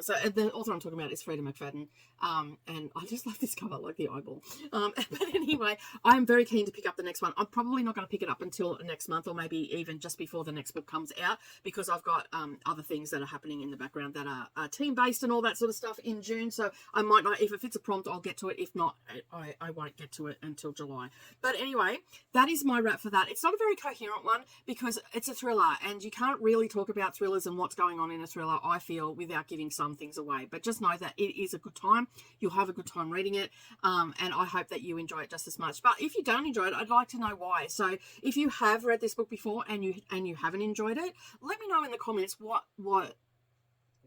So the author I'm talking about is Frida McFadden, and I just love this cover, like the eyeball. But anyway, I'm very keen to pick up the next one. I'm probably not going to pick it up until next month, or maybe even just before the next book comes out, because I've got other things that are happening in the background that are team based and all that sort of stuff in June. So I might not, if it fits a prompt, I'll get to it. If not, I won't get to it until July. But anyway, that is my wrap for that. It's not a very coherent one because it's a thriller, and you can't really talk about thrillers and what's going on in a thriller, I feel, without giving some things away. But just know that it is a good time. You'll have a good time reading it, and I hope that you enjoy it just as much. But if you don't enjoy it, I'd like to know why. So if you have read this book before and you haven't enjoyed it, let me know in the comments what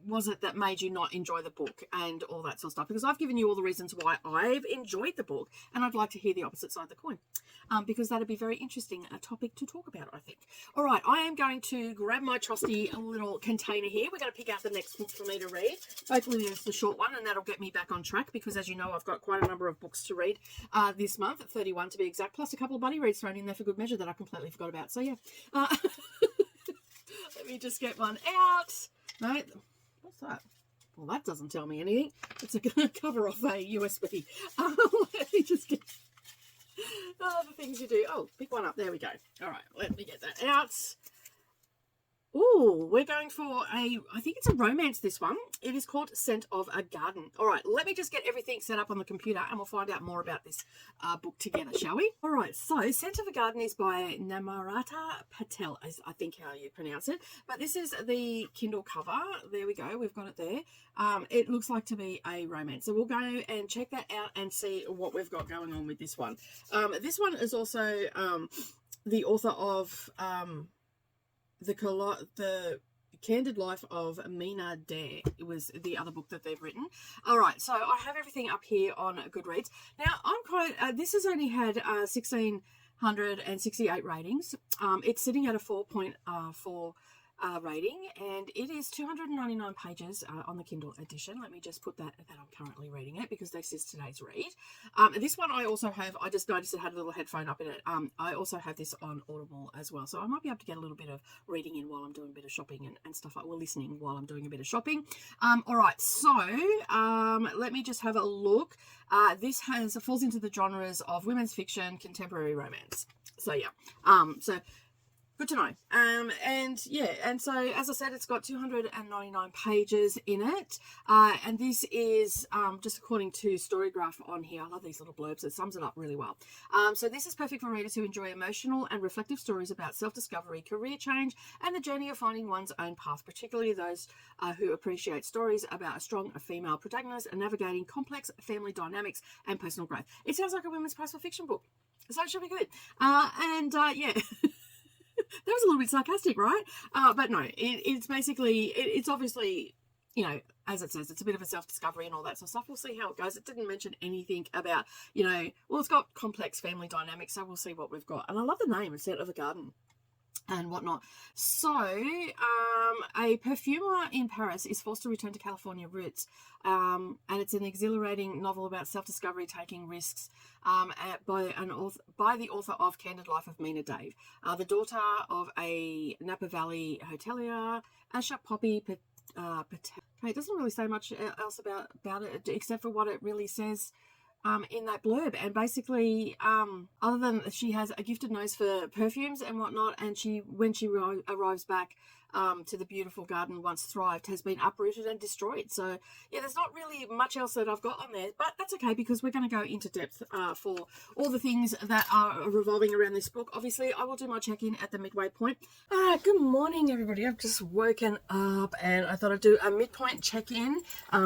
was it that made you not enjoy the book and all that sort of stuff, because I've given you all the reasons why I've enjoyed the book, and I'd like to hear the opposite side of the coin, because that'd be very interesting, a topic to talk about, I think. All right, I am going to grab my trusty little container here. We're going to pick out the next book for me to read. Hopefully it's the short one, and that'll get me back on track, because as you know, I've got quite a number of books to read this month, 31 to be exact, plus a couple of buddy reads thrown in there for good measure that I completely forgot about. So yeah, let me just get one out. No. What's that? Well, that doesn't tell me anything. It's a cover off a USB. Let me just get the things you do. Oh, pick one up. There we go. All right, let me get that out. Oh, we're going for I think it's a romance, this one. It is called Scent of a Garden. All right, let me just get everything set up on the computer, and we'll find out more about this book together, shall we? All right, so Scent of a Garden is by Namrata Patel, is I think how you pronounce it. But this is the Kindle cover. There we go. We've got it there. It looks like to be a romance. So we'll go and check that out and see what we've got going on with this one. This one is also the author of... The Candid Life of Mina Dare. It was the other book that they've written. All right, so I have everything up here on Goodreads. Now, I'm quite... this has only had 1,668 ratings. It's sitting at a 4.4 rating, and it is 299 pages on the Kindle edition. Let me just put that I'm currently reading it, because this is today's read. This one I also have, I just noticed it had a little headphone up in it. I also have this on Audible as well, so I might be able to get a little bit of reading in while I'm doing a bit of shopping and stuff like, well, listening while I'm doing a bit of shopping. All right, so let me just have a look. This falls into the genres of women's fiction, contemporary romance. So yeah, so good to know. And yeah, and so as I said, it's got 299 pages in it. And this is just according to Storygraph on here. I love these little blurbs. It sums it up really well. So this is perfect for readers who enjoy emotional and reflective stories about self-discovery, career change, and the journey of finding one's own path, particularly those who appreciate stories about a strong female protagonist and navigating complex family dynamics and personal growth. It sounds like a women's prize for fiction book, so it should be good. Yeah. That was a little bit sarcastic, right? But no, it's basically, it's obviously, you know, as it says, it's a bit of a self-discovery and all that sort of stuff. We'll see how it goes. It didn't mention anything about, you know, well, it's got complex family dynamics, so we'll see what we've got. And I love the name, Scent of a Garden and whatnot. So, a perfumer in Paris is forced to return to California roots, and it's an exhilarating novel about self-discovery, taking risks, by the author of Candid Life of Mina Dave, the daughter of a Napa Valley hotelier, Asha Poppy Patel. Okay, it doesn't really say much else about it, except for what it really says in that blurb. And basically, other than she has a gifted nose for perfumes and whatnot, and when she arrives back to the beautiful garden once thrived has been uprooted and destroyed. So yeah, there's not really much else that I've got on there, but that's okay because we're going to go into depth for all the things that are revolving around this book. Obviously, I will do my check-in at the midway point. Good morning, everybody. I've just woken up and I thought I'd do a midpoint check-in,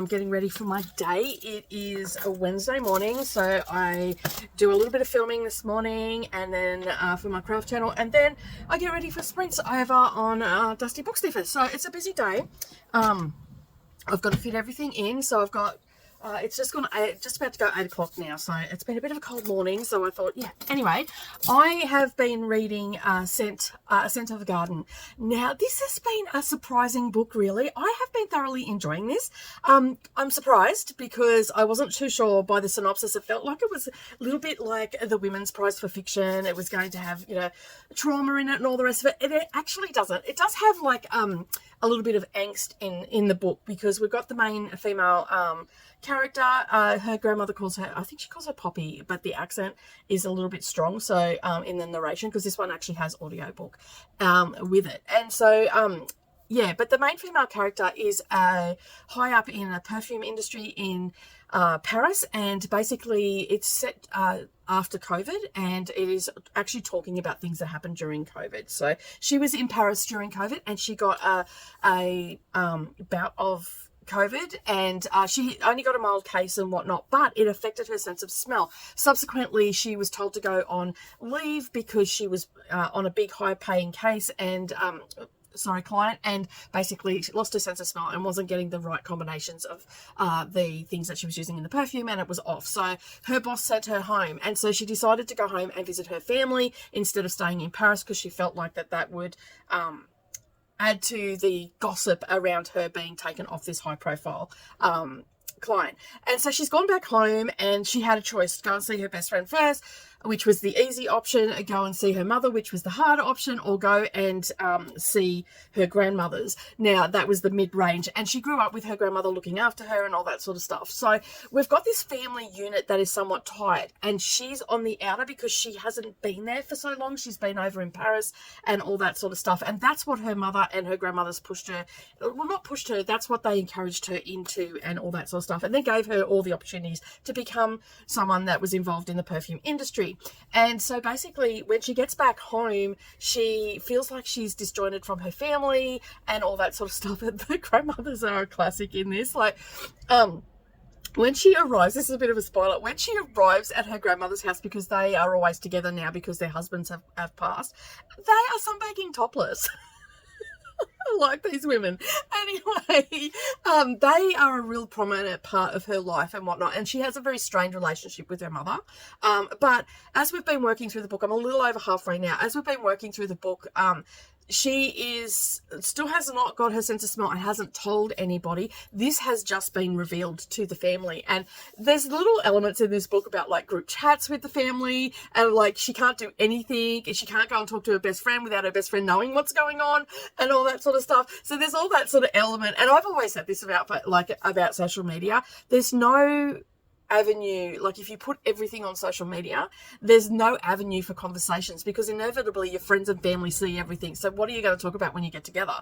getting ready for my day. It is a Wednesday morning, so I do a little bit of filming this morning and then for my craft channel, and then I get ready for sprints over on Dusty Book Sniffers. So it's a busy day. I've got to fit everything in, so I've got it's just about to go 8 o'clock now, so it's been a bit of a cold morning, so I thought, yeah. Anyway, I have been reading Scent of the Garden. Now, this has been a surprising book, really. I have been thoroughly enjoying this. I'm surprised because I wasn't too sure by the synopsis. It felt like it was a little bit like the Women's Prize for Fiction. It was going to have, you know, trauma in it and all the rest of it. It actually doesn't. It does have, like, a little bit of angst in the book because we've got the main female character. Her grandmother calls her, I think she calls her Poppy, but the accent is a little bit strong, so in the narration, because this one actually has audiobook with it. And so yeah, but the main female character is high up in a perfume industry in Paris, and basically it's set after COVID, and it is actually talking about things that happened during COVID. So she was in Paris during COVID, and she got a bout of COVID, and she only got a mild case and whatnot, but it affected her sense of smell. Subsequently, she was told to go on leave because she was on a big high-paying case and client, and basically lost her sense of smell and wasn't getting the right combinations of the things that she was using in the perfume, and it was off. So her boss sent her home, and so she decided to go home and visit her family instead of staying in Paris because she felt like that would add to the gossip around her being taken off this high profile client. And so she's gone back home, and she had a choice: go and see her best friend first, which was the easy option, go and see her mother, which was the harder option, or go and see her grandmothers. Now, that was the mid-range, and she grew up with her grandmother looking after her and all that sort of stuff. So we've got this family unit that is somewhat tight, and she's on the outer because she hasn't been there for so long. She's been over in Paris and all that sort of stuff, and that's what her mother and her grandmothers pushed her, well, not pushed her, that's what they encouraged her into and all that sort of stuff, and then gave her all the opportunities to become someone that was involved in the perfume industry. And so basically when she gets back home, she feels like she's disjointed from her family and all that sort of stuff. And the grandmothers are a classic in this. Like, when she arrives, this is a bit of a spoiler, when she arrives at her grandmother's house, because they are always together now because their husbands have passed, they are sunbaking topless. I like these women. Anyway, they are a real prominent part of her life and whatnot, and she has a very strained relationship with her mother. But as we've been working through the book, I'm a little over halfway now. As we've been working through the book, she still has not got her sense of smell and hasn't told anybody. This has just been revealed to the family, and there's little elements in this book about like group chats with the family, and like she can't do anything, and she can't go and talk to her best friend without her best friend knowing what's going on and all that sort of stuff. So there's all that sort of element, and I've always said this about social media. There's no avenue, like if you put everything on social media, there's no avenue for conversations because inevitably your friends and family see everything. So what are you going to talk about when you get together?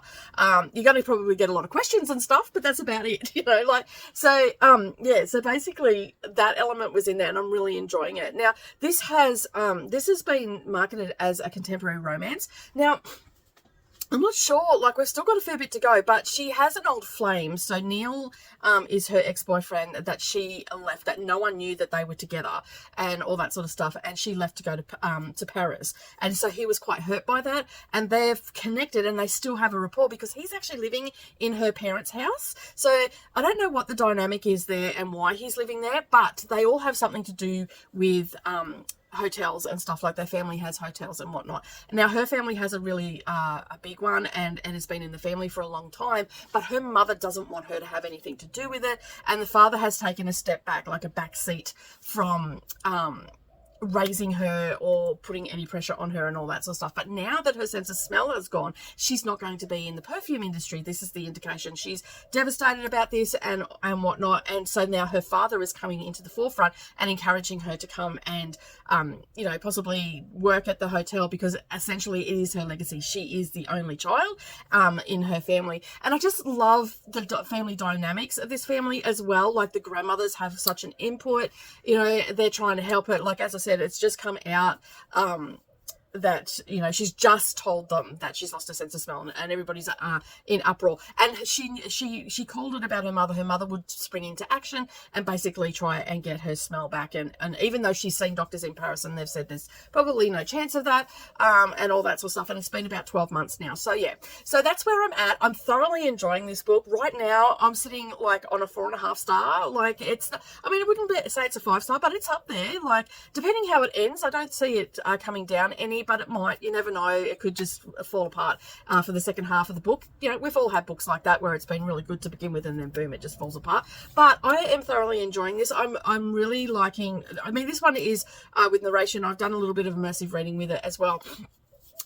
You're going to probably get a lot of questions and stuff, but that's about it, you know, like, so, yeah, so basically that element was in there and I'm really enjoying it. Now, this has been marketed as a contemporary romance. Now, I'm not sure, like we've still got a fair bit to go, but she has an old flame. So Neil is her ex-boyfriend that she left, that no one knew that they were together and all that sort of stuff. And she left to go to Paris. And so he was quite hurt by that. And they've connected and they still have a rapport because he's actually living in her parents' house. So I don't know what the dynamic is there and why he's living there, but they all have something to do with hotels and stuff. Like their family has hotels and whatnot. Now her family has a really a big one and has been in the family for a long time, but her mother doesn't want her to have anything to do with it, and the father has taken a step back, like a back seat from raising her or putting any pressure on her and all that sort of stuff. But now that her sense of smell has gone, she's not going to be in the perfume industry. This is the indication. She's devastated about this and whatnot. And so now her father is coming into the forefront and encouraging her to come and, you know, possibly work at the hotel, because essentially it is her legacy. She is the only child in her family. And I just love the family dynamics of this family as well. Like, the grandmothers have such an input, you know, they're trying to help her. Like, as I said, it's just come out that, you know, she's just told them that she's lost her sense of smell, and everybody's in uproar. And she called it about her mother. Her mother would spring into action and basically try and get her smell back. And even though she's seen doctors in Paris and they've said there's probably no chance of that, and all that sort of stuff. And it's been about 12 months now. So yeah, so that's where I'm at. I'm thoroughly enjoying this book. Right now, I'm sitting like on a 4.5 star. Like, it's, I mean, I wouldn't say it's a 5-star, but it's up there. Like, depending how it ends, I don't see it coming down any, but it might. You never know. It could just fall apart for the second half of the book. You know, we've all had books like that where it's been really good to begin with and then boom, it just falls apart. But I am thoroughly enjoying this. I'm really liking, I mean, this one is with narration. I've done a little bit of immersive reading with it as well.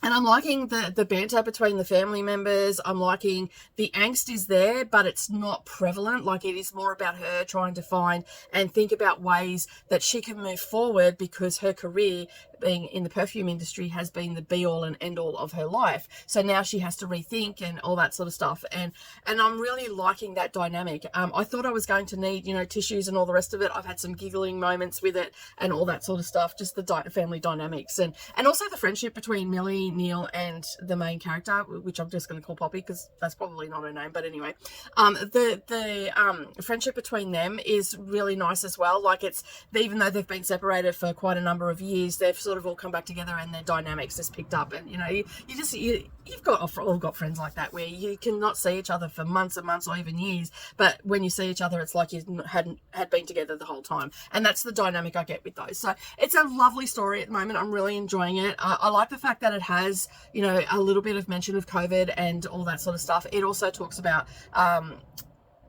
And I'm liking the banter between the family members. I'm liking the angst is there, but it's not prevalent. Like, it is more about her trying to find and think about ways that she can move forward, because her career being in the perfume industry has been the be all and end all of her life. So now she has to rethink and all that sort of stuff. And I'm really liking that dynamic. I thought I was going to need, you know, tissues and all the rest of it. I've had some giggling moments with it and all that sort of stuff. Just the family dynamics and also the friendship between Millie, Neil, and the main character, which I'm just going to call Poppy because that's probably not her name. But anyway, the friendship between them is really nice as well. Like, it's, even though they've been separated for quite a number of years, they've sort of all come back together and their dynamics has picked up. And, you know, you've all got friends like that where you cannot see each other for months and months or even years, but when you see each other, it's like you had been together the whole time. And that's the dynamic I get with those. So it's a lovely story at the moment. I'm really enjoying it. I like the fact that it has, you know, a little bit of mention of COVID and all that sort of stuff. It also talks about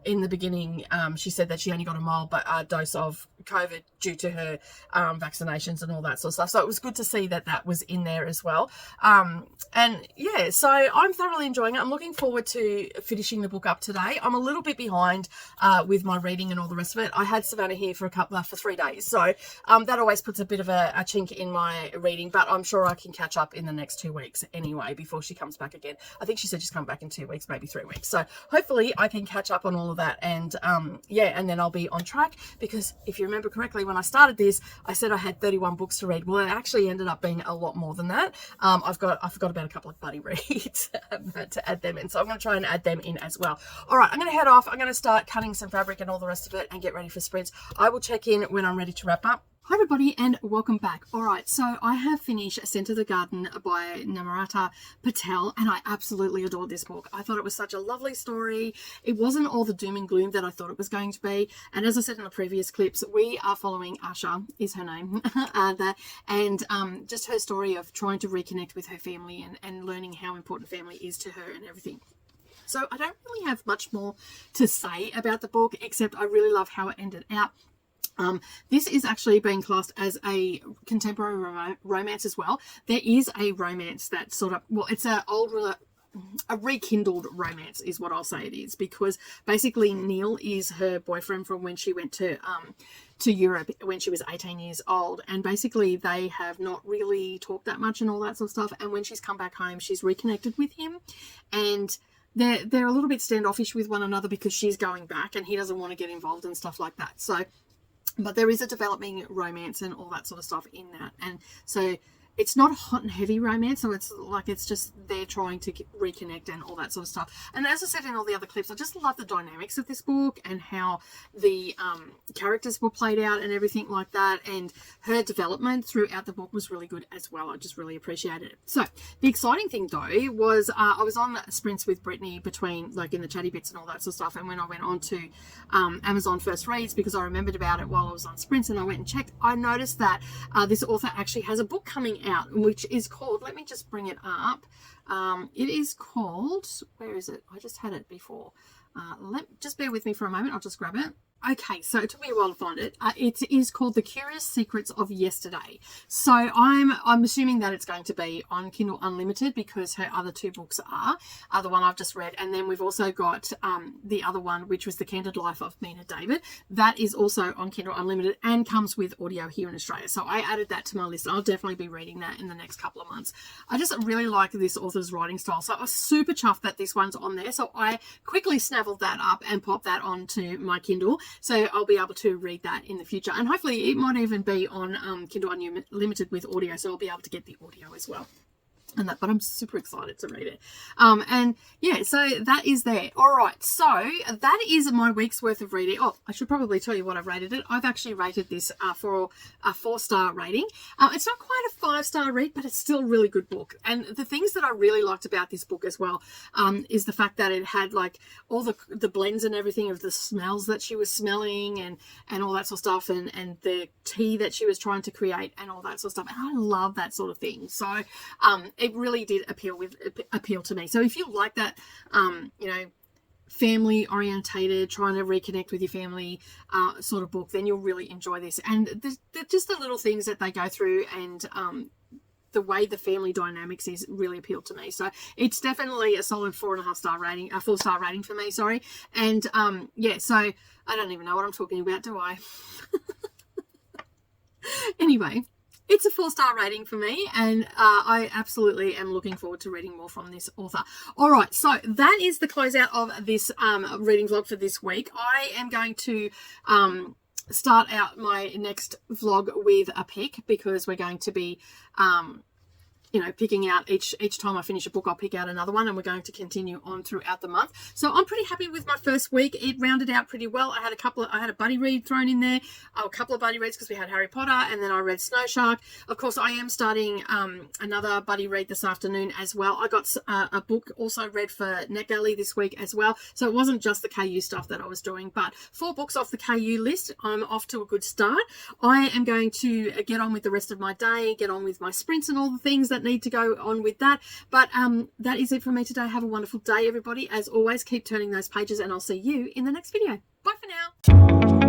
in the beginning, she said that she only got a mild dose of COVID due to her vaccinations and all that sort of stuff. So it was good to see that was in there as well. And yeah, so I'm thoroughly enjoying it. I'm looking forward to finishing the book up today. I'm a little bit behind with my reading and all the rest of it. I had Savannah here for 3 days. So that always puts a bit of a chink in my reading, but I'm sure I can catch up in the next 2 weeks anyway before she comes back again. I think she said she's coming back in 2 weeks, maybe 3 weeks. So hopefully I can catch up on all of that. And yeah, and then I'll be on track, because if you remember correctly, when I started this, I said I had 31 books to read. Well, it actually ended up being a lot more than that. I forgot about a couple of buddy reads to add them in. So I'm going to try and add them in as well. All right, I'm going to head off. I'm going to start cutting some fabric and all the rest of it and get ready for sprints. I will check in when I'm ready to wrap up. Hi everybody and welcome back. All right, so I have finished Scent of the Garden by Namrata Patel, and I absolutely adored this book. I thought it was such a lovely story. It wasn't all the doom and gloom that I thought it was going to be. And as I said in the previous clips, we are following Asha, is her name, and just her story of trying to reconnect with her family and learning how important family is to her and everything. So I don't really have much more to say about the book, except I really love how it ended out. This is actually being classed as a contemporary romance as well. There is a romance that sort of, well, it's a rekindled romance is what I'll say it is, because basically Neil is her boyfriend from when she went to Europe when she was 18 years old, and basically they have not really talked that much and all that sort of stuff. And when she's come back home, she's reconnected with him, and they're a little bit standoffish with one another because she's going back and he doesn't want to get involved and stuff like that. So, but there is a developing romance and all that sort of stuff in that. And so it's not a hot and heavy romance, so it's just they're trying to reconnect and all that sort of stuff. And as I said in all the other clips, I just love the dynamics of this book and how the characters were played out and everything like that. And her development throughout the book was really good as well. I just really appreciated it. So the exciting thing though was I was on sprints with Brittany between like in the chatty bits and all that sort of stuff. And when I went on to Amazon First Reads, because I remembered about it while I was on sprints and I went and checked, I noticed that this author actually has a book coming out, which is called, let me just bring it up. It is called, where is it? I just had it before. Just bear with me for a moment. I'll just grab it. Okay, so it took me a while to find it. It is called The Curious Secrets of Yesterday. So I'm assuming that it's going to be on Kindle Unlimited because her other two books are the one I've just read. And then we've also got the other one, which was The Candid Life of Mina David. That is also on Kindle Unlimited and comes with audio here in Australia. So I added that to my list. I'll definitely be reading that in the next couple of months. I just really like this author's writing style. So I was super chuffed that this one's on there. So I quickly snaffled that up and popped that onto my Kindle. So I'll be able to read that in the future. And hopefully it might even be on Kindle Unlimited with audio. So I'll be able to get the audio as well. And that, but I'm super excited to read it. And yeah, so that is there. All right, so that is my week's worth of reading. Oh, I should probably tell you what I've rated it. I've actually rated this for a 4-star rating. It's not quite a 5-star read, but it's still a really good book. And the things that I really liked about this book as well is the fact that it had like all the blends and everything of the smells that she was smelling and all that sort of stuff, and the tea that she was trying to create and all that sort of stuff. And I love that sort of thing. So it really did appeal to me. So if you like that, you know, family orientated, trying to reconnect with your family sort of book, then you'll really enjoy this. And just the little things that they go through and the way the family dynamics is really appealed to me. So it's definitely a solid 4.5-star rating, a 4-star rating for me, sorry. And yeah, so I don't even know what I'm talking about, do I? Anyway, it's a 4-star rating for me, and I absolutely am looking forward to reading more from this author. All right, so that is the closeout of this reading vlog for this week. I am going to start out my next vlog with a pick, because we're going to be you know, picking out each time I finish a book, I'll pick out another one, and we're going to continue on throughout the month. So I'm pretty happy with my first week. It rounded out pretty well. I had a buddy read thrown in there, a couple of buddy reads because we had Harry Potter, and then I read Snow Shark. Of course, I am starting another buddy read this afternoon as well. I got a book also read for NetGalley this week as well. So it wasn't just the KU stuff that I was doing, but 4 books off the KU list. I'm off to a good start. I am going to get on with the rest of my day, get on with my sprints and all the things that need to go on with that. But that is it from me today. Have a wonderful day, everybody. As always, keep turning those pages, and I'll see you in the next video. Bye for now.